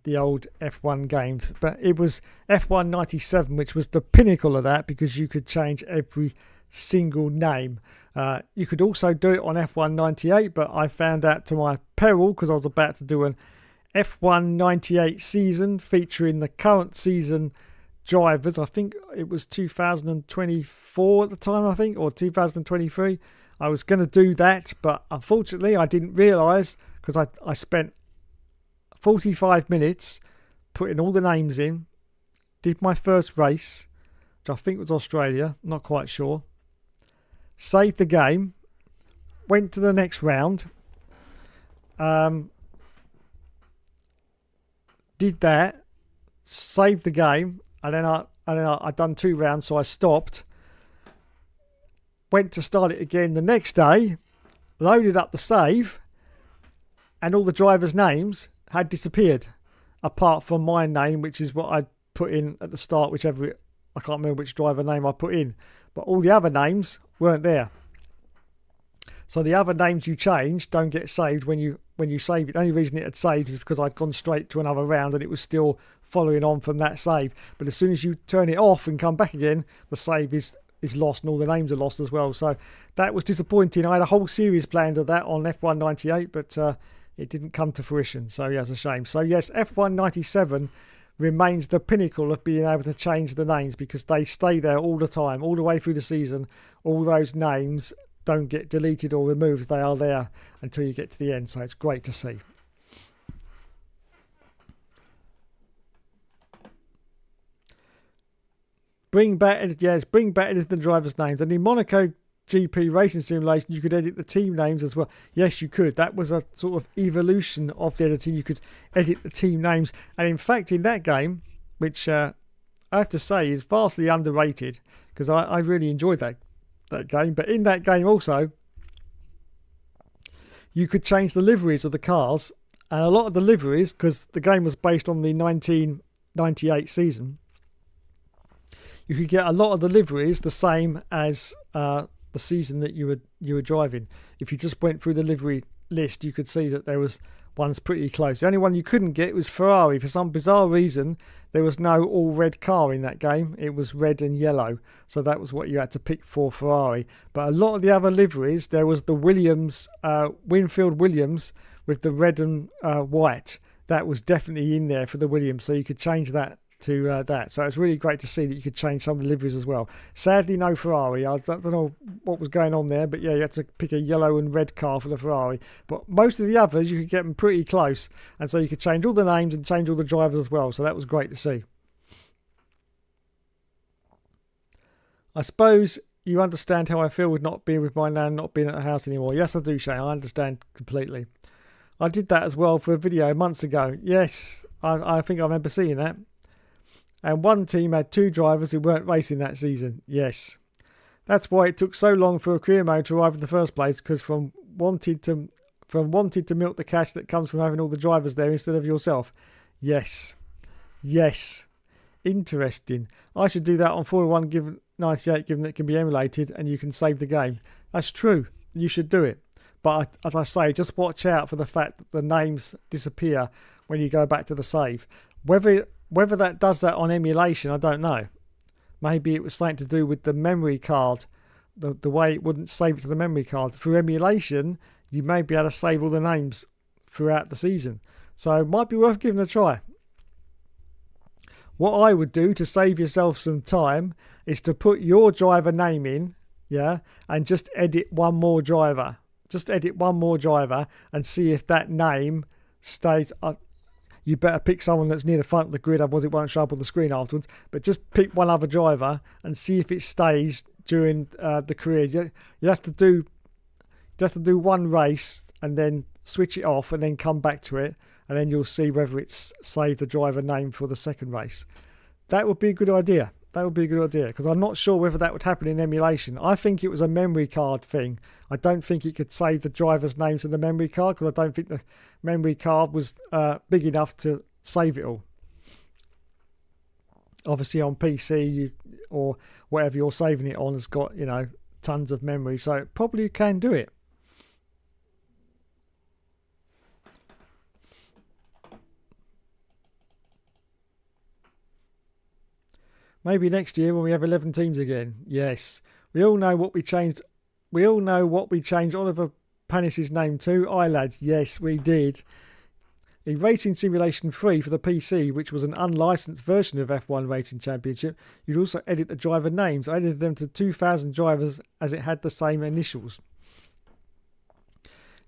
the old F1 games, but it was F1 97 which was the pinnacle of that, because you could change every single name. You could also do it on F1 98, but I found out to my peril, because I was about to do an F1 98 season featuring the current season drivers. I think it was 2024 at the time, or 2023. I was going to do that, but unfortunately I didn't realise, because I spent 45 minutes putting all the names in, did my first race, which I think was Australia, not quite sure, saved the game, went to the next round, did that, saved the game, and then I'd done 2 rounds, so I stopped, went to start it again the next day, loaded up the save, and all the drivers' names had disappeared, apart from my name, which is what I put in at the start, I can't remember which driver name I put in, but all the other names weren't there. So the other names you change don't get saved when you save it. The only reason it had saved is because I'd gone straight to another round and it was still following on from that save. But as soon as you turn it off and come back again, the save is lost and all the names are lost as well. So that was disappointing. I had a whole series planned of that on F1 98, but it didn't come to fruition. So yeah, it's a shame. So yes, F1 97 remains the pinnacle of being able to change the names because they stay there all the time, all the way through the season. All those names don't get deleted or removed. They are there until you get to the end. So it's great to see. Bring back editing drivers' names. And in Monaco GP racing simulation, you could edit the team names as well. Yes, you could. That was a sort of evolution of the editing. You could edit the team names. And in fact, in that game, which I have to say is vastly underrated, because I really enjoyed that game. But in that game also, you could change the liveries of the cars. And a lot of the liveries, because the game was based on the 1998 season, you could get a lot of the liveries the same as the season that you were driving. If you just went through the livery list, you could see that there was ones pretty close. The only one you couldn't get was Ferrari. For some bizarre reason, there was no all red car in that game. It was red and yellow, so that was what you had to pick for Ferrari. But a lot of the other liveries, there was the Williams, Winfield Williams with the red and white. That was definitely in there for the Williams, so you could change that to that. So it's really great to see that you could change some of the liveries as well. Sadly, no Ferrari. I don't know what was going on there, but yeah, you had to pick a yellow and red car for the Ferrari. But most of the others, you could get them pretty close, and so you could change all the names and change all the drivers as well. So that was great to see. I suppose you understand how I feel with not being with my nan, not being at the house anymore. Yes, I do, Shane. I understand completely. I did that as well for a video months ago. Yes, I think I remember seeing that. And one team had two drivers who weren't racing that season. Yes. That's why it took so long for a career mode to arrive in the first place, because from wanted to milk the cash that comes from having all the drivers there instead of yourself. Yes. Yes. Interesting. I should do that on Formula 1 98, given that it can be emulated and you can save the game. That's true. You should do it. But as I say, just watch out for the fact that the names disappear when you go back to the save. Whether that does that on emulation, I don't know. Maybe it was something to do with the memory card, the way it wouldn't save it to the memory card. Through emulation, you may be able to save all the names throughout the season. So it might be worth giving a try. What I would do to save yourself some time is to put your driver name in, yeah, and just edit one more driver. Just edit one more driver and see if that name stays. You better pick someone that's near the front of the grid, otherwise it won't show up on the screen afterwards. But just pick one other driver and see if it stays during the career. You have to do one race and then switch it off and then come back to it, and then you'll see whether it's saved the driver name for the second race. That would be a good idea. That would be a good idea, because I'm not sure whether that would happen in emulation. I think it was a memory card thing. I don't think it could save the driver's names in the memory card, because I don't think the memory card was big enough to save it all. Obviously on PC or whatever you're saving it on has got, tons of memory, so it probably can do it. Maybe next year when we have 11 teams again. Yes. We all know what we changed. We all know what we changed Oliver Panis's name to. Aye, lads. Yes, we did. In Racing Simulation 3 for the PC, which was an unlicensed version of F1 Racing Championship, you'd also edit the driver names. I edited them to 2,000 drivers as it had the same initials.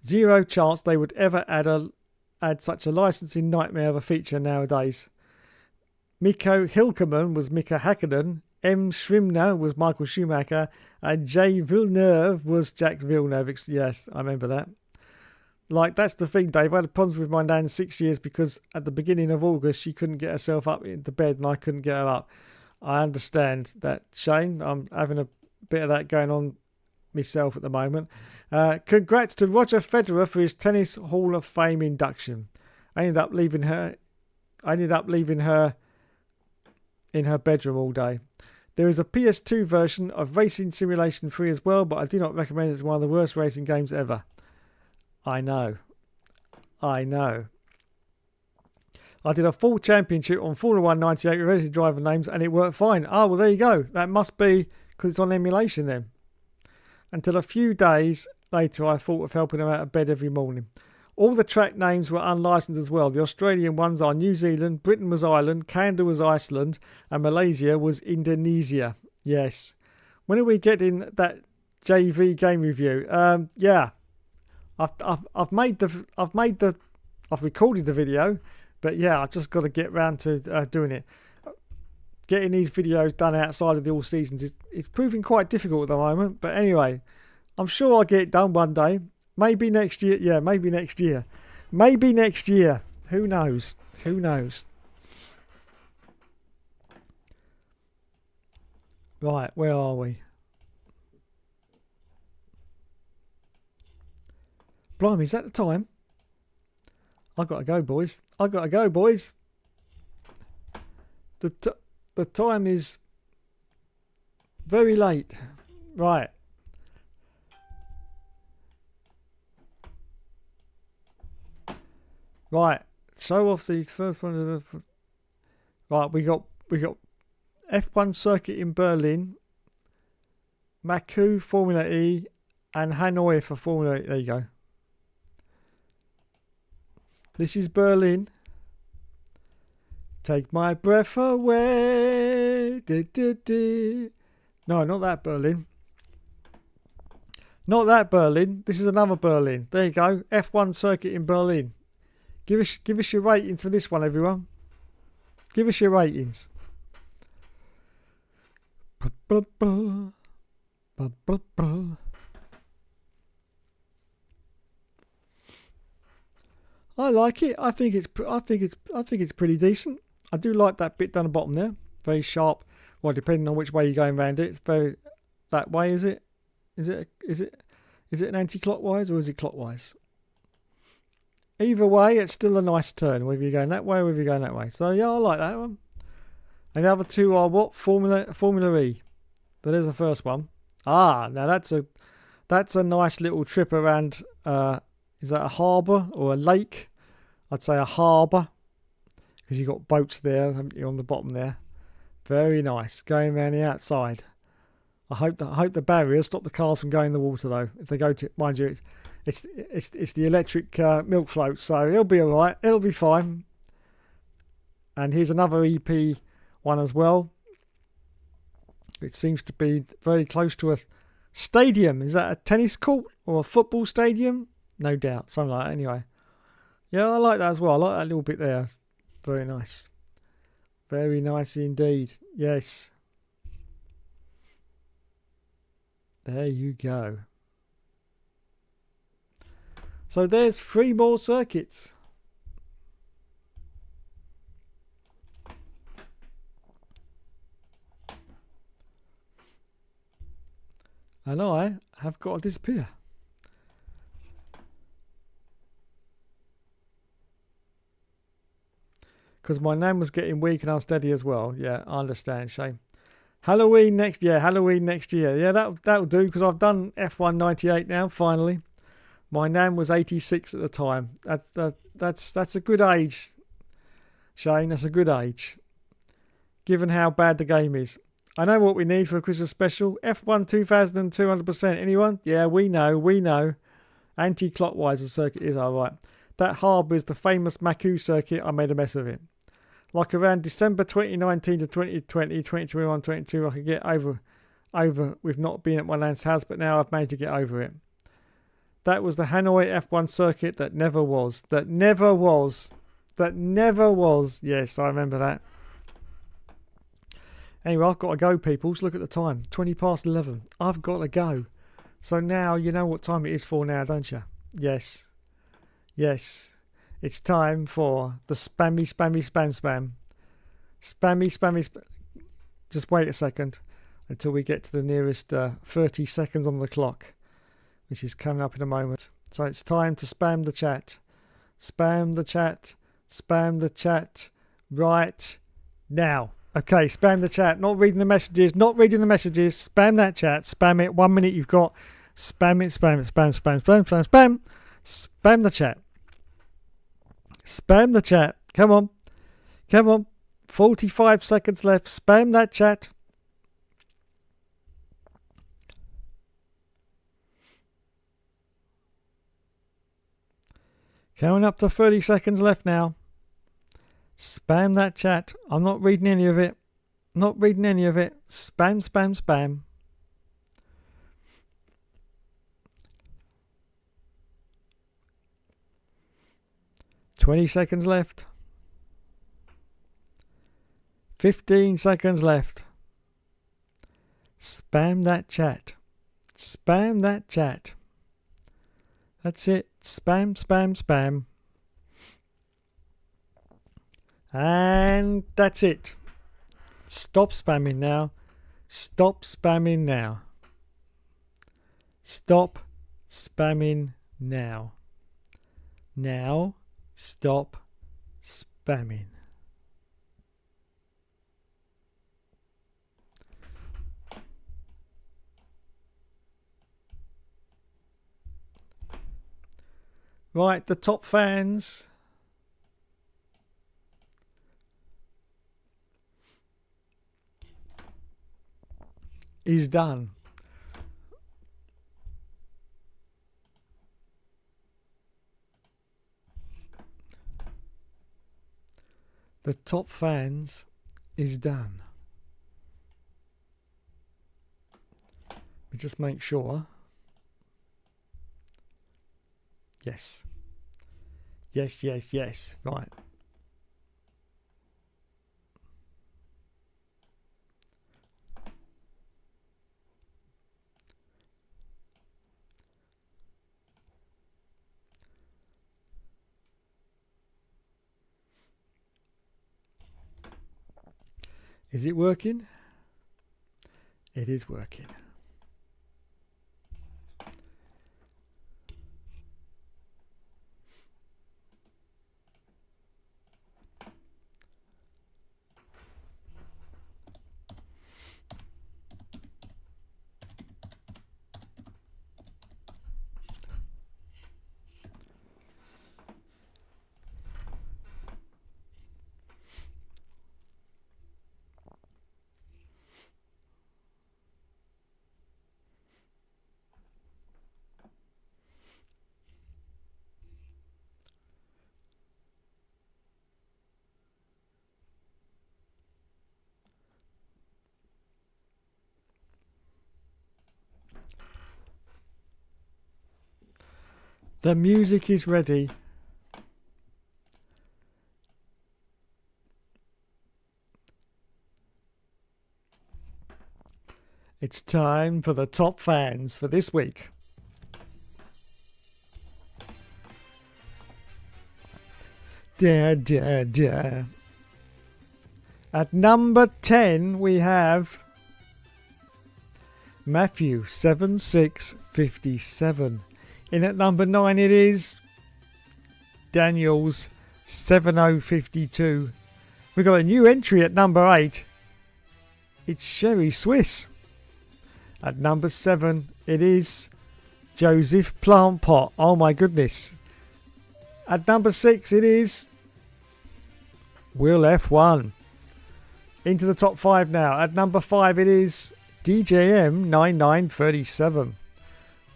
Zero chance they would ever add such a licensing nightmare of a feature nowadays. Mikko Hilkeman was Mika Hakkinen, M. Schrimner was Michael Schumacher, and J. Villeneuve was Jacques Villeneuve. Yes, I remember that. Like, that's the thing, Dave. I had problems with my nan 6 years because at the beginning of August, she couldn't get herself up into bed and I couldn't get her up. I understand that, Shane. I'm having a bit of that going on myself at the moment. Congrats to Roger Federer for his Tennis Hall of Fame induction. I ended up leaving her in her bedroom all day. There is a PS2 version of Racing Simulation 3 as well, but I do not recommend it. It's one of the worst racing games ever. I know. I did a full championship on Formula 1 98 with ready driver names and it worked fine. Oh, well, there you go. That must be because it's on emulation then. Until a few days later, I thought of helping him out of bed every morning. All the track names were unlicensed as well. The Australian ones are New Zealand, Britain was Ireland, Canada was Iceland, and Malaysia was Indonesia. Yes. When are we getting that JV game review? Yeah. I've recorded the video, but yeah, I've just got to get round to doing it. Getting these videos done outside of the all seasons is proving quite difficult at the moment. But anyway, I'm sure I'll get it done one day. Maybe next year. Yeah, maybe next year. Maybe next year. Who knows? Who knows? Right, where are we? Blimey, is that the time? I gotta go, boys. I gotta go, boys. The time is very late. Right. Right. Show off these first one. Right, we got F1 circuit in Berlin, Baku Formula E, and Hanoi for Formula E. There you go. This is Berlin. Take my breath away. No, not that Berlin. Not that Berlin. This is another Berlin. There you go. F1 circuit in Berlin. Give us your ratings for this one, everyone. Give us your ratings. I like it. I think it's pretty decent. I do like that bit down the bottom there. Very sharp. Well, depending on which way you're going around it, it's very that way. Is it? Is it an anti-clockwise or is it clockwise? Either way, it's still a nice turn, whether you're going that way or whether you're going that way. So yeah, I like that one. And the other two are what? Formula E. That is the first one. Ah, now that's a nice little trip around. Is that a harbour or a lake? I'd say a harbour, because you've got boats there, haven't you, on the bottom there. Very nice. Going around the outside. I hope the barriers stop the cars from going in the water though. If they go to, mind you, it's the electric milk float, so it'll be all right. It'll be fine. And here's another EP one as well. It seems to be very close to a stadium. Is that a tennis court or a football stadium? No doubt, something like that. Anyway, yeah, I like that as well. I like that little bit there. Very nice. Very nice indeed. Yes. There you go. So there's 3 more circuits. And I have got to disappear. Because my name was getting weak and unsteady as well. Yeah, I understand, Shane. Halloween next year. Yeah, that'll do, because I've done F1 98 now, finally. My nan was 86 at the time. That's a good age, Shane. That's a good age, given how bad the game is. I know what we need for a Christmas special. F1 2200%. Anyone? Yeah, we know. Anti-clockwise the circuit is alright. That harbour is the famous Baku circuit. I made a mess of it. Like around December 2019 to 2020, 2021, 22, I could get over with not being at my nan's house, but now I've managed to get over it. That was the Hanoi F1 circuit that never was. That never was. Yes, I remember that. Anyway, I've got to go, people. Look at the time. 20 past 11. I've got to go. So now you know what time it is for now, don't you? Yes. It's time for the spam. Just wait a second. until we get to the nearest 30 seconds on the clock, which is coming up in a moment. So it's time to spam the chat. Spam the chat. Spam the chat right now. Okay, spam the chat. Not reading the messages. Not reading the messages. Spam that chat. Spam it. 1 minute you've got. Spam it. Spam it. Spam, spam, spam, spam, spam. Spam the chat. Spam the chat. Come on. Come on. 45 seconds left. Spam that chat. Coming up to 30 seconds left now. Spam that chat. I'm not reading any of it. Not reading any of it. Spam, spam, spam. $20 seconds left. 15 seconds left. Spam that chat. Spam that chat. That's it. Spam, spam, spam. And that's it. Stop spamming now. Stop spamming now. Stop spamming now. Now, stop spamming. Right, the top fans. Is done. The top fans is done. Let me just make sure. Yes. Yes, yes, yes. Right. Is it working? It is working. The music is ready. It's time for the top fans for this week. Da, da, da. At number 10 we have Matthew 7657. In at number 9 it is Daniel's 7052. We've got a new entry at number 8. It's Sherry Swiss. At number 7 it is Joseph Plant Pot. Oh my goodness. At number 6 it is Will F1. Into the top 5 now. At number 5 it is DJM 9937.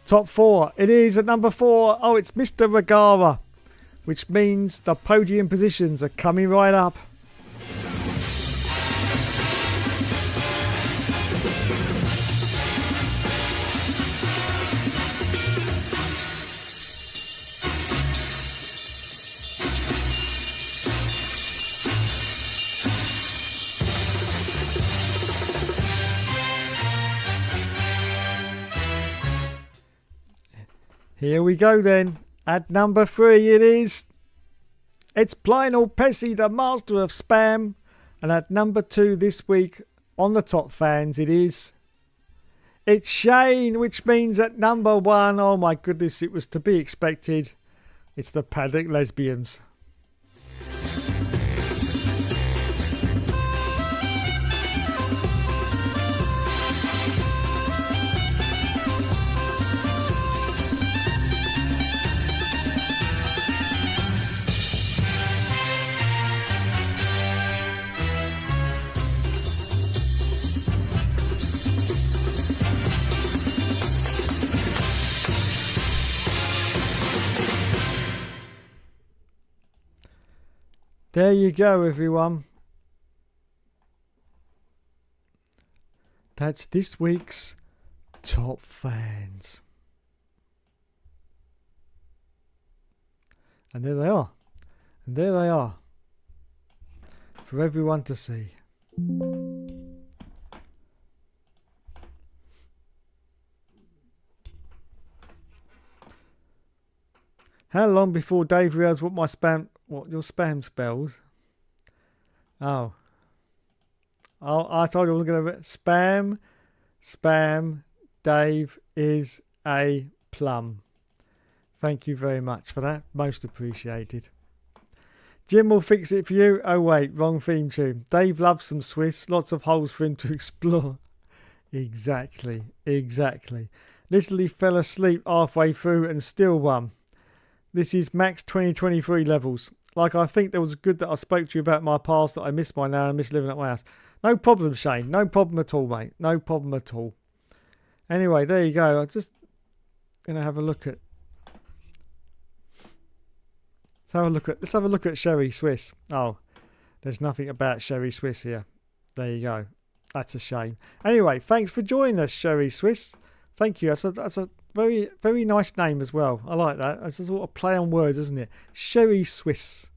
Top 4, it is at number 4. Oh, it's Mr. Regara, which means the podium positions are coming right up. Here we go then. At number 3 it is. It's Lionel Pesci, the master of spam. And at number 2 this week on the top fans it is It's Shane, which means at number 1, oh my goodness, it was to be expected. It's the Paddock Lesbians. There you go, everyone. That's this week's Top Fans. And there they are. And there they are. For everyone to see. How long before Dave realised what your spam spells? Oh. I told you I was going to spam, Dave is a plum. Thank you very much for that. Most appreciated. Jim will fix it for you. Oh wait, wrong theme tune. Dave loves some Swiss. Lots of holes for him to explore. Exactly. Literally fell asleep halfway through and still won. This is max 2023 levels. Like, I think there was good that I spoke to you about my past, that I miss my now and miss living at my house. No problem, Shane. No problem at all, mate. No problem at all. Anyway, there you go. I'm just going to have a look at... Let's have a look at Sherry Swiss. Oh, there's nothing about Sherry Swiss here. There you go. That's a shame. Anyway, thanks for joining us, Sherry Swiss. Thank you. That's a very, very nice name as well. I like that. It's a sort of play on words, isn't it? Sherry Swiss.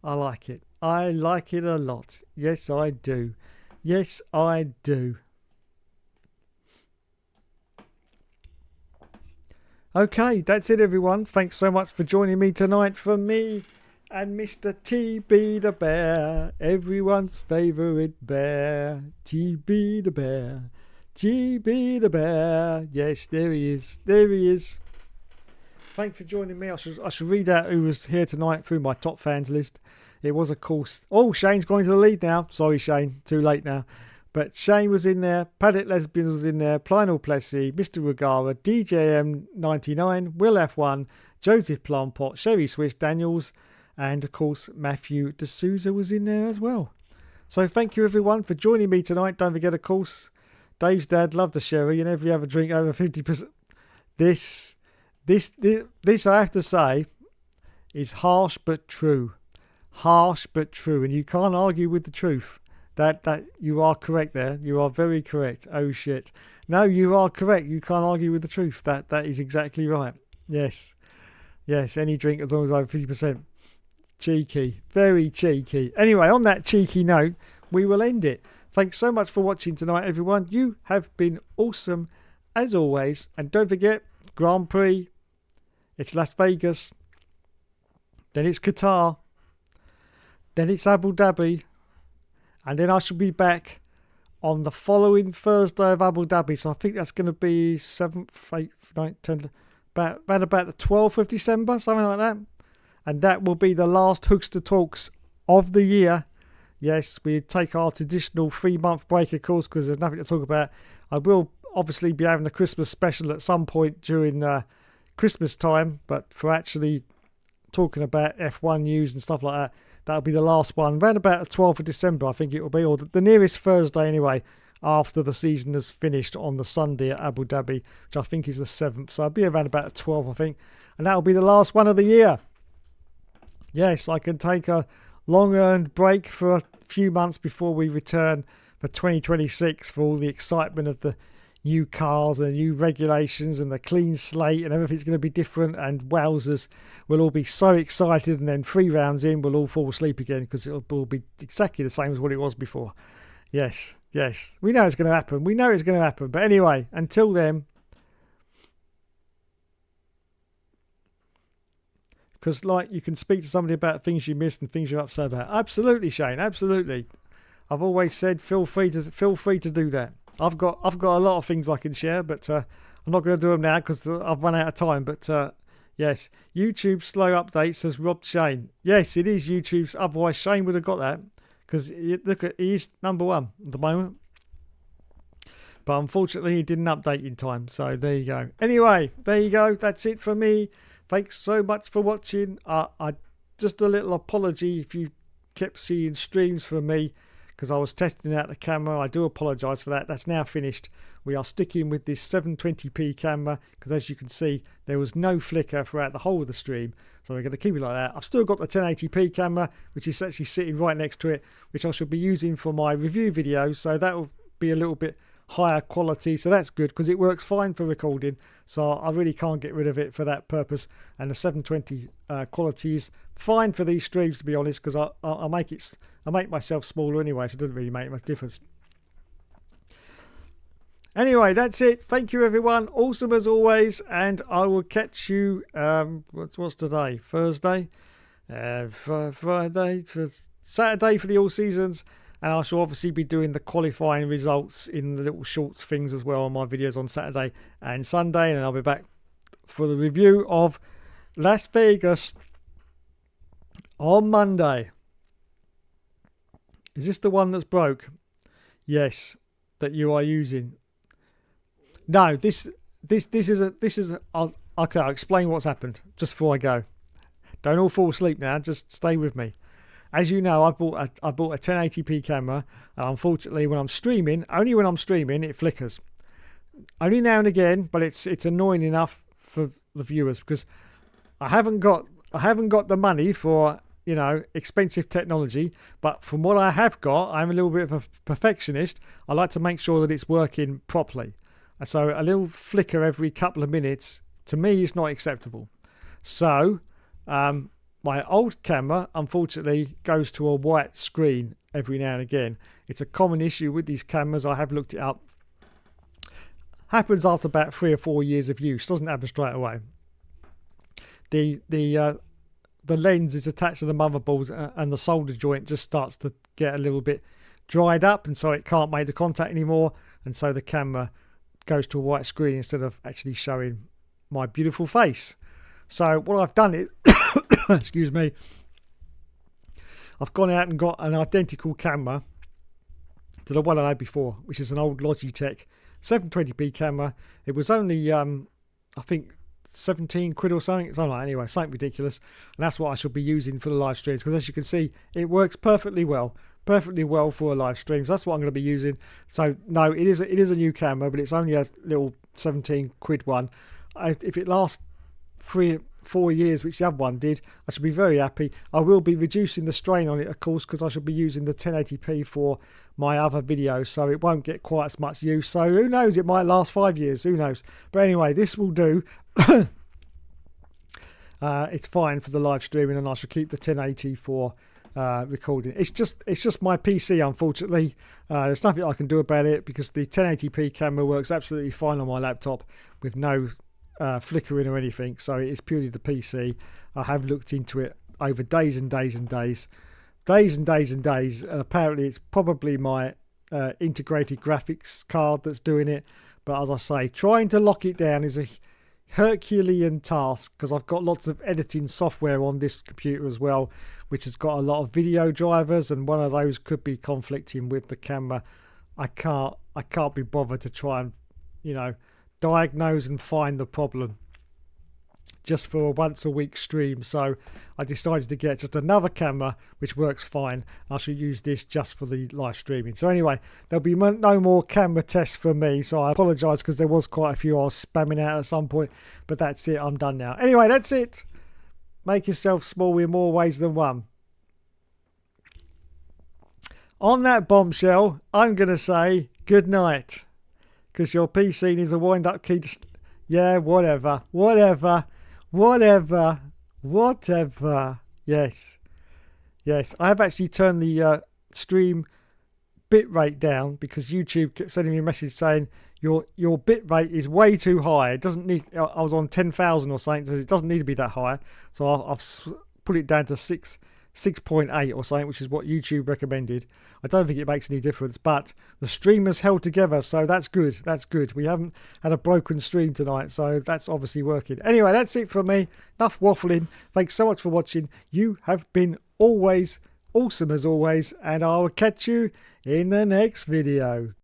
I like it. I like it a lot. Yes, I do. Yes, I do. Okay, that's it, everyone. Thanks so much for joining me tonight. From me and Mr. TB the Bear, everyone's favourite bear. TB the Bear. TB the Bear. Yes, there he is. There he is. Thanks for joining me. I should read out who was here tonight through my top fans list. It was, of course... Oh, Shane's going to the lead now. Sorry, Shane. Too late now. But Shane was in there. Paddock Lesbians was in there. Plynal Plessy, Mr. Rugara, DJM99, Will F1, Joseph Plumpot, Sherry Swiss Daniels, and, of course, Matthew D'Souza was in there as well. So thank you, everyone, for joining me tonight. Don't forget, of course... Dave's dad loved a sherry and every other drink over 50%. This I have to say is harsh but true. Harsh but true. And you can't argue with the truth. That you are correct there. You are very correct. Oh shit. No, you are correct. You can't argue with the truth. That is exactly right. Yes. Yes, any drink as long as over 50%. Cheeky. Very cheeky. Anyway, on that cheeky note, we will end it. Thanks so much for watching tonight, everyone. You have been awesome, as always. And don't forget, Grand Prix, it's Las Vegas, then it's Qatar, then it's Abu Dhabi, and then I shall be back on the following Thursday of Abu Dhabi. So I think that's going to be 7th, 8th, 9th, 10th, about the 12th of December, something like that. And that will be the last Hookster Talks of the year. Yes, we take our traditional 3-month break, of course, because there's nothing to talk about. I will obviously be having a Christmas special at some point during Christmas time, but for actually talking about F1 news and stuff like that, that'll be the last one. Around about the 12th of December, I think it will be, or the nearest Thursday anyway, after the season has finished on the Sunday at Abu Dhabi, which I think is the 7th. So I'll be around about the 12th, I think, and that'll be the last one of the year. Yes, I can take a long-earned break for a few months before we return for 2026 for all the excitement of the new cars and the new regulations and the clean slate and everything's going to be different, and wowzers, we'll all be so excited, and then 3 rounds in we'll all fall asleep again because it'll all be exactly the same as what it was before. Yes, we know it's going to happen. But anyway, until then, because, like, you can speak to somebody about things you missed and things you're upset about. Absolutely, Shane. Absolutely. I've always said feel free to do that. I've got a lot of things I can share, but I'm not going to do them now because I've run out of time. But yes, YouTube slow updates has robbed Shane. Yes, it is YouTube's. Otherwise, Shane would have got that because look at he's #1 at the moment. But unfortunately, he didn't update in time. So there you go. Anyway, there you go. That's it for me. Thanks so much for watching. I just a little apology if you kept seeing streams from me because I was testing out the camera. I do apologise for that. That's now finished. We are sticking with this 720p camera because as you can see, there was no flicker throughout the whole of the stream. So we're going to keep it like that. I've still got the 1080p camera, which is actually sitting right next to it, which I shall be using for my review videos. So that will be a little bit higher quality, so that's good because it works fine for recording, so I really can't get rid of it for that purpose. And the 720 quality is fine for these streams, to be honest, because I make myself smaller anyway, so it doesn't really make much difference. Anyway, that's it. Thank you everyone, awesome as always, and I will catch you what's today, Thursday, Friday, Saturday for the all seasons. And I shall obviously be doing the qualifying results in the little shorts things as well on my videos on Saturday and Sunday. And I'll be back for the review of Las Vegas on Monday. Is this the one that's broke? Yes, that you are using. No, this is okay, I'll explain what's happened just before I go. Don't all fall asleep now, just stay with me. As you know, I bought a 1080p camera, and unfortunately, when I'm streaming, only when I'm streaming, it flickers. Only now and again, but it's annoying enough for the viewers because I haven't got the money for expensive technology. But from what I have got, I'm a little bit of a perfectionist. I like to make sure that it's working properly. So a little flicker every couple of minutes to me is not acceptable. So my old camera, unfortunately, goes to a white screen every now and again. It's a common issue with these cameras. I have looked it up. Happens after about 3 or 4 years of use. Doesn't happen straight away. The lens is attached to the motherboard and the solder joint just starts to get a little bit dried up, and so it can't make the contact anymore. And so the camera goes to a white screen instead of actually showing my beautiful face. So what I've done is excuse me, I've gone out and got an identical camera to the one I had before, which is an old Logitech 720p camera. It was only I think 17 quid or something like that. Anyway, something ridiculous, and that's what I shall be using for the live streams because as you can see, it works perfectly well for a live stream. So that's what I'm going to be using. So no, it is a new camera, but it's only a little 17 quid one. If it lasts 3-4 years, which the other one did, I should be very happy. I will be reducing the strain on it, of course, because I should be using the 1080p for my other videos, so it won't get quite as much use. So who knows, it might last 5 years, who knows. But anyway, this will do. It's fine for the live streaming, and I shall keep the 1080 for recording. It's just my PC, unfortunately. There's nothing I can do about it because the 1080p camera works absolutely fine on my laptop with no flickering or anything, so it's purely the PC. I have looked into it over days and days and days, and apparently it's probably my integrated graphics card that's doing it. But as I say, trying to lock it down is a Herculean task because I've got lots of editing software on this computer as well, which has got a lot of video drivers, and one of those could be conflicting with the camera. I can't be bothered to try and diagnose and find the problem just for a once a week stream. So I decided to get just another camera which works fine. I should use this just for the live streaming. So anyway, there'll be no more camera tests from me, so I apologise because there was quite a few I was spamming out at some point, but that's it, I'm done now. Anyway, that's it. Make yourself small in more ways than one. On that bombshell, I'm going to say good night because your PC needs a wind-up key to... Yeah, whatever. Yes. I have actually turned the stream bitrate down because YouTube kept sending me a message saying your bitrate is way too high. It doesn't need... I was on 10,000 or something, so it doesn't need to be that high. So I've put it down to 6 6.8 or something, which is what YouTube recommended. I don't think it makes any difference, but the stream has held together, so that's good. That's good. We haven't had a broken stream tonight, so that's obviously working. Anyway, that's it from me. Enough waffling. Thanks so much for watching. You have been always awesome as always, and I'll catch you in the next video.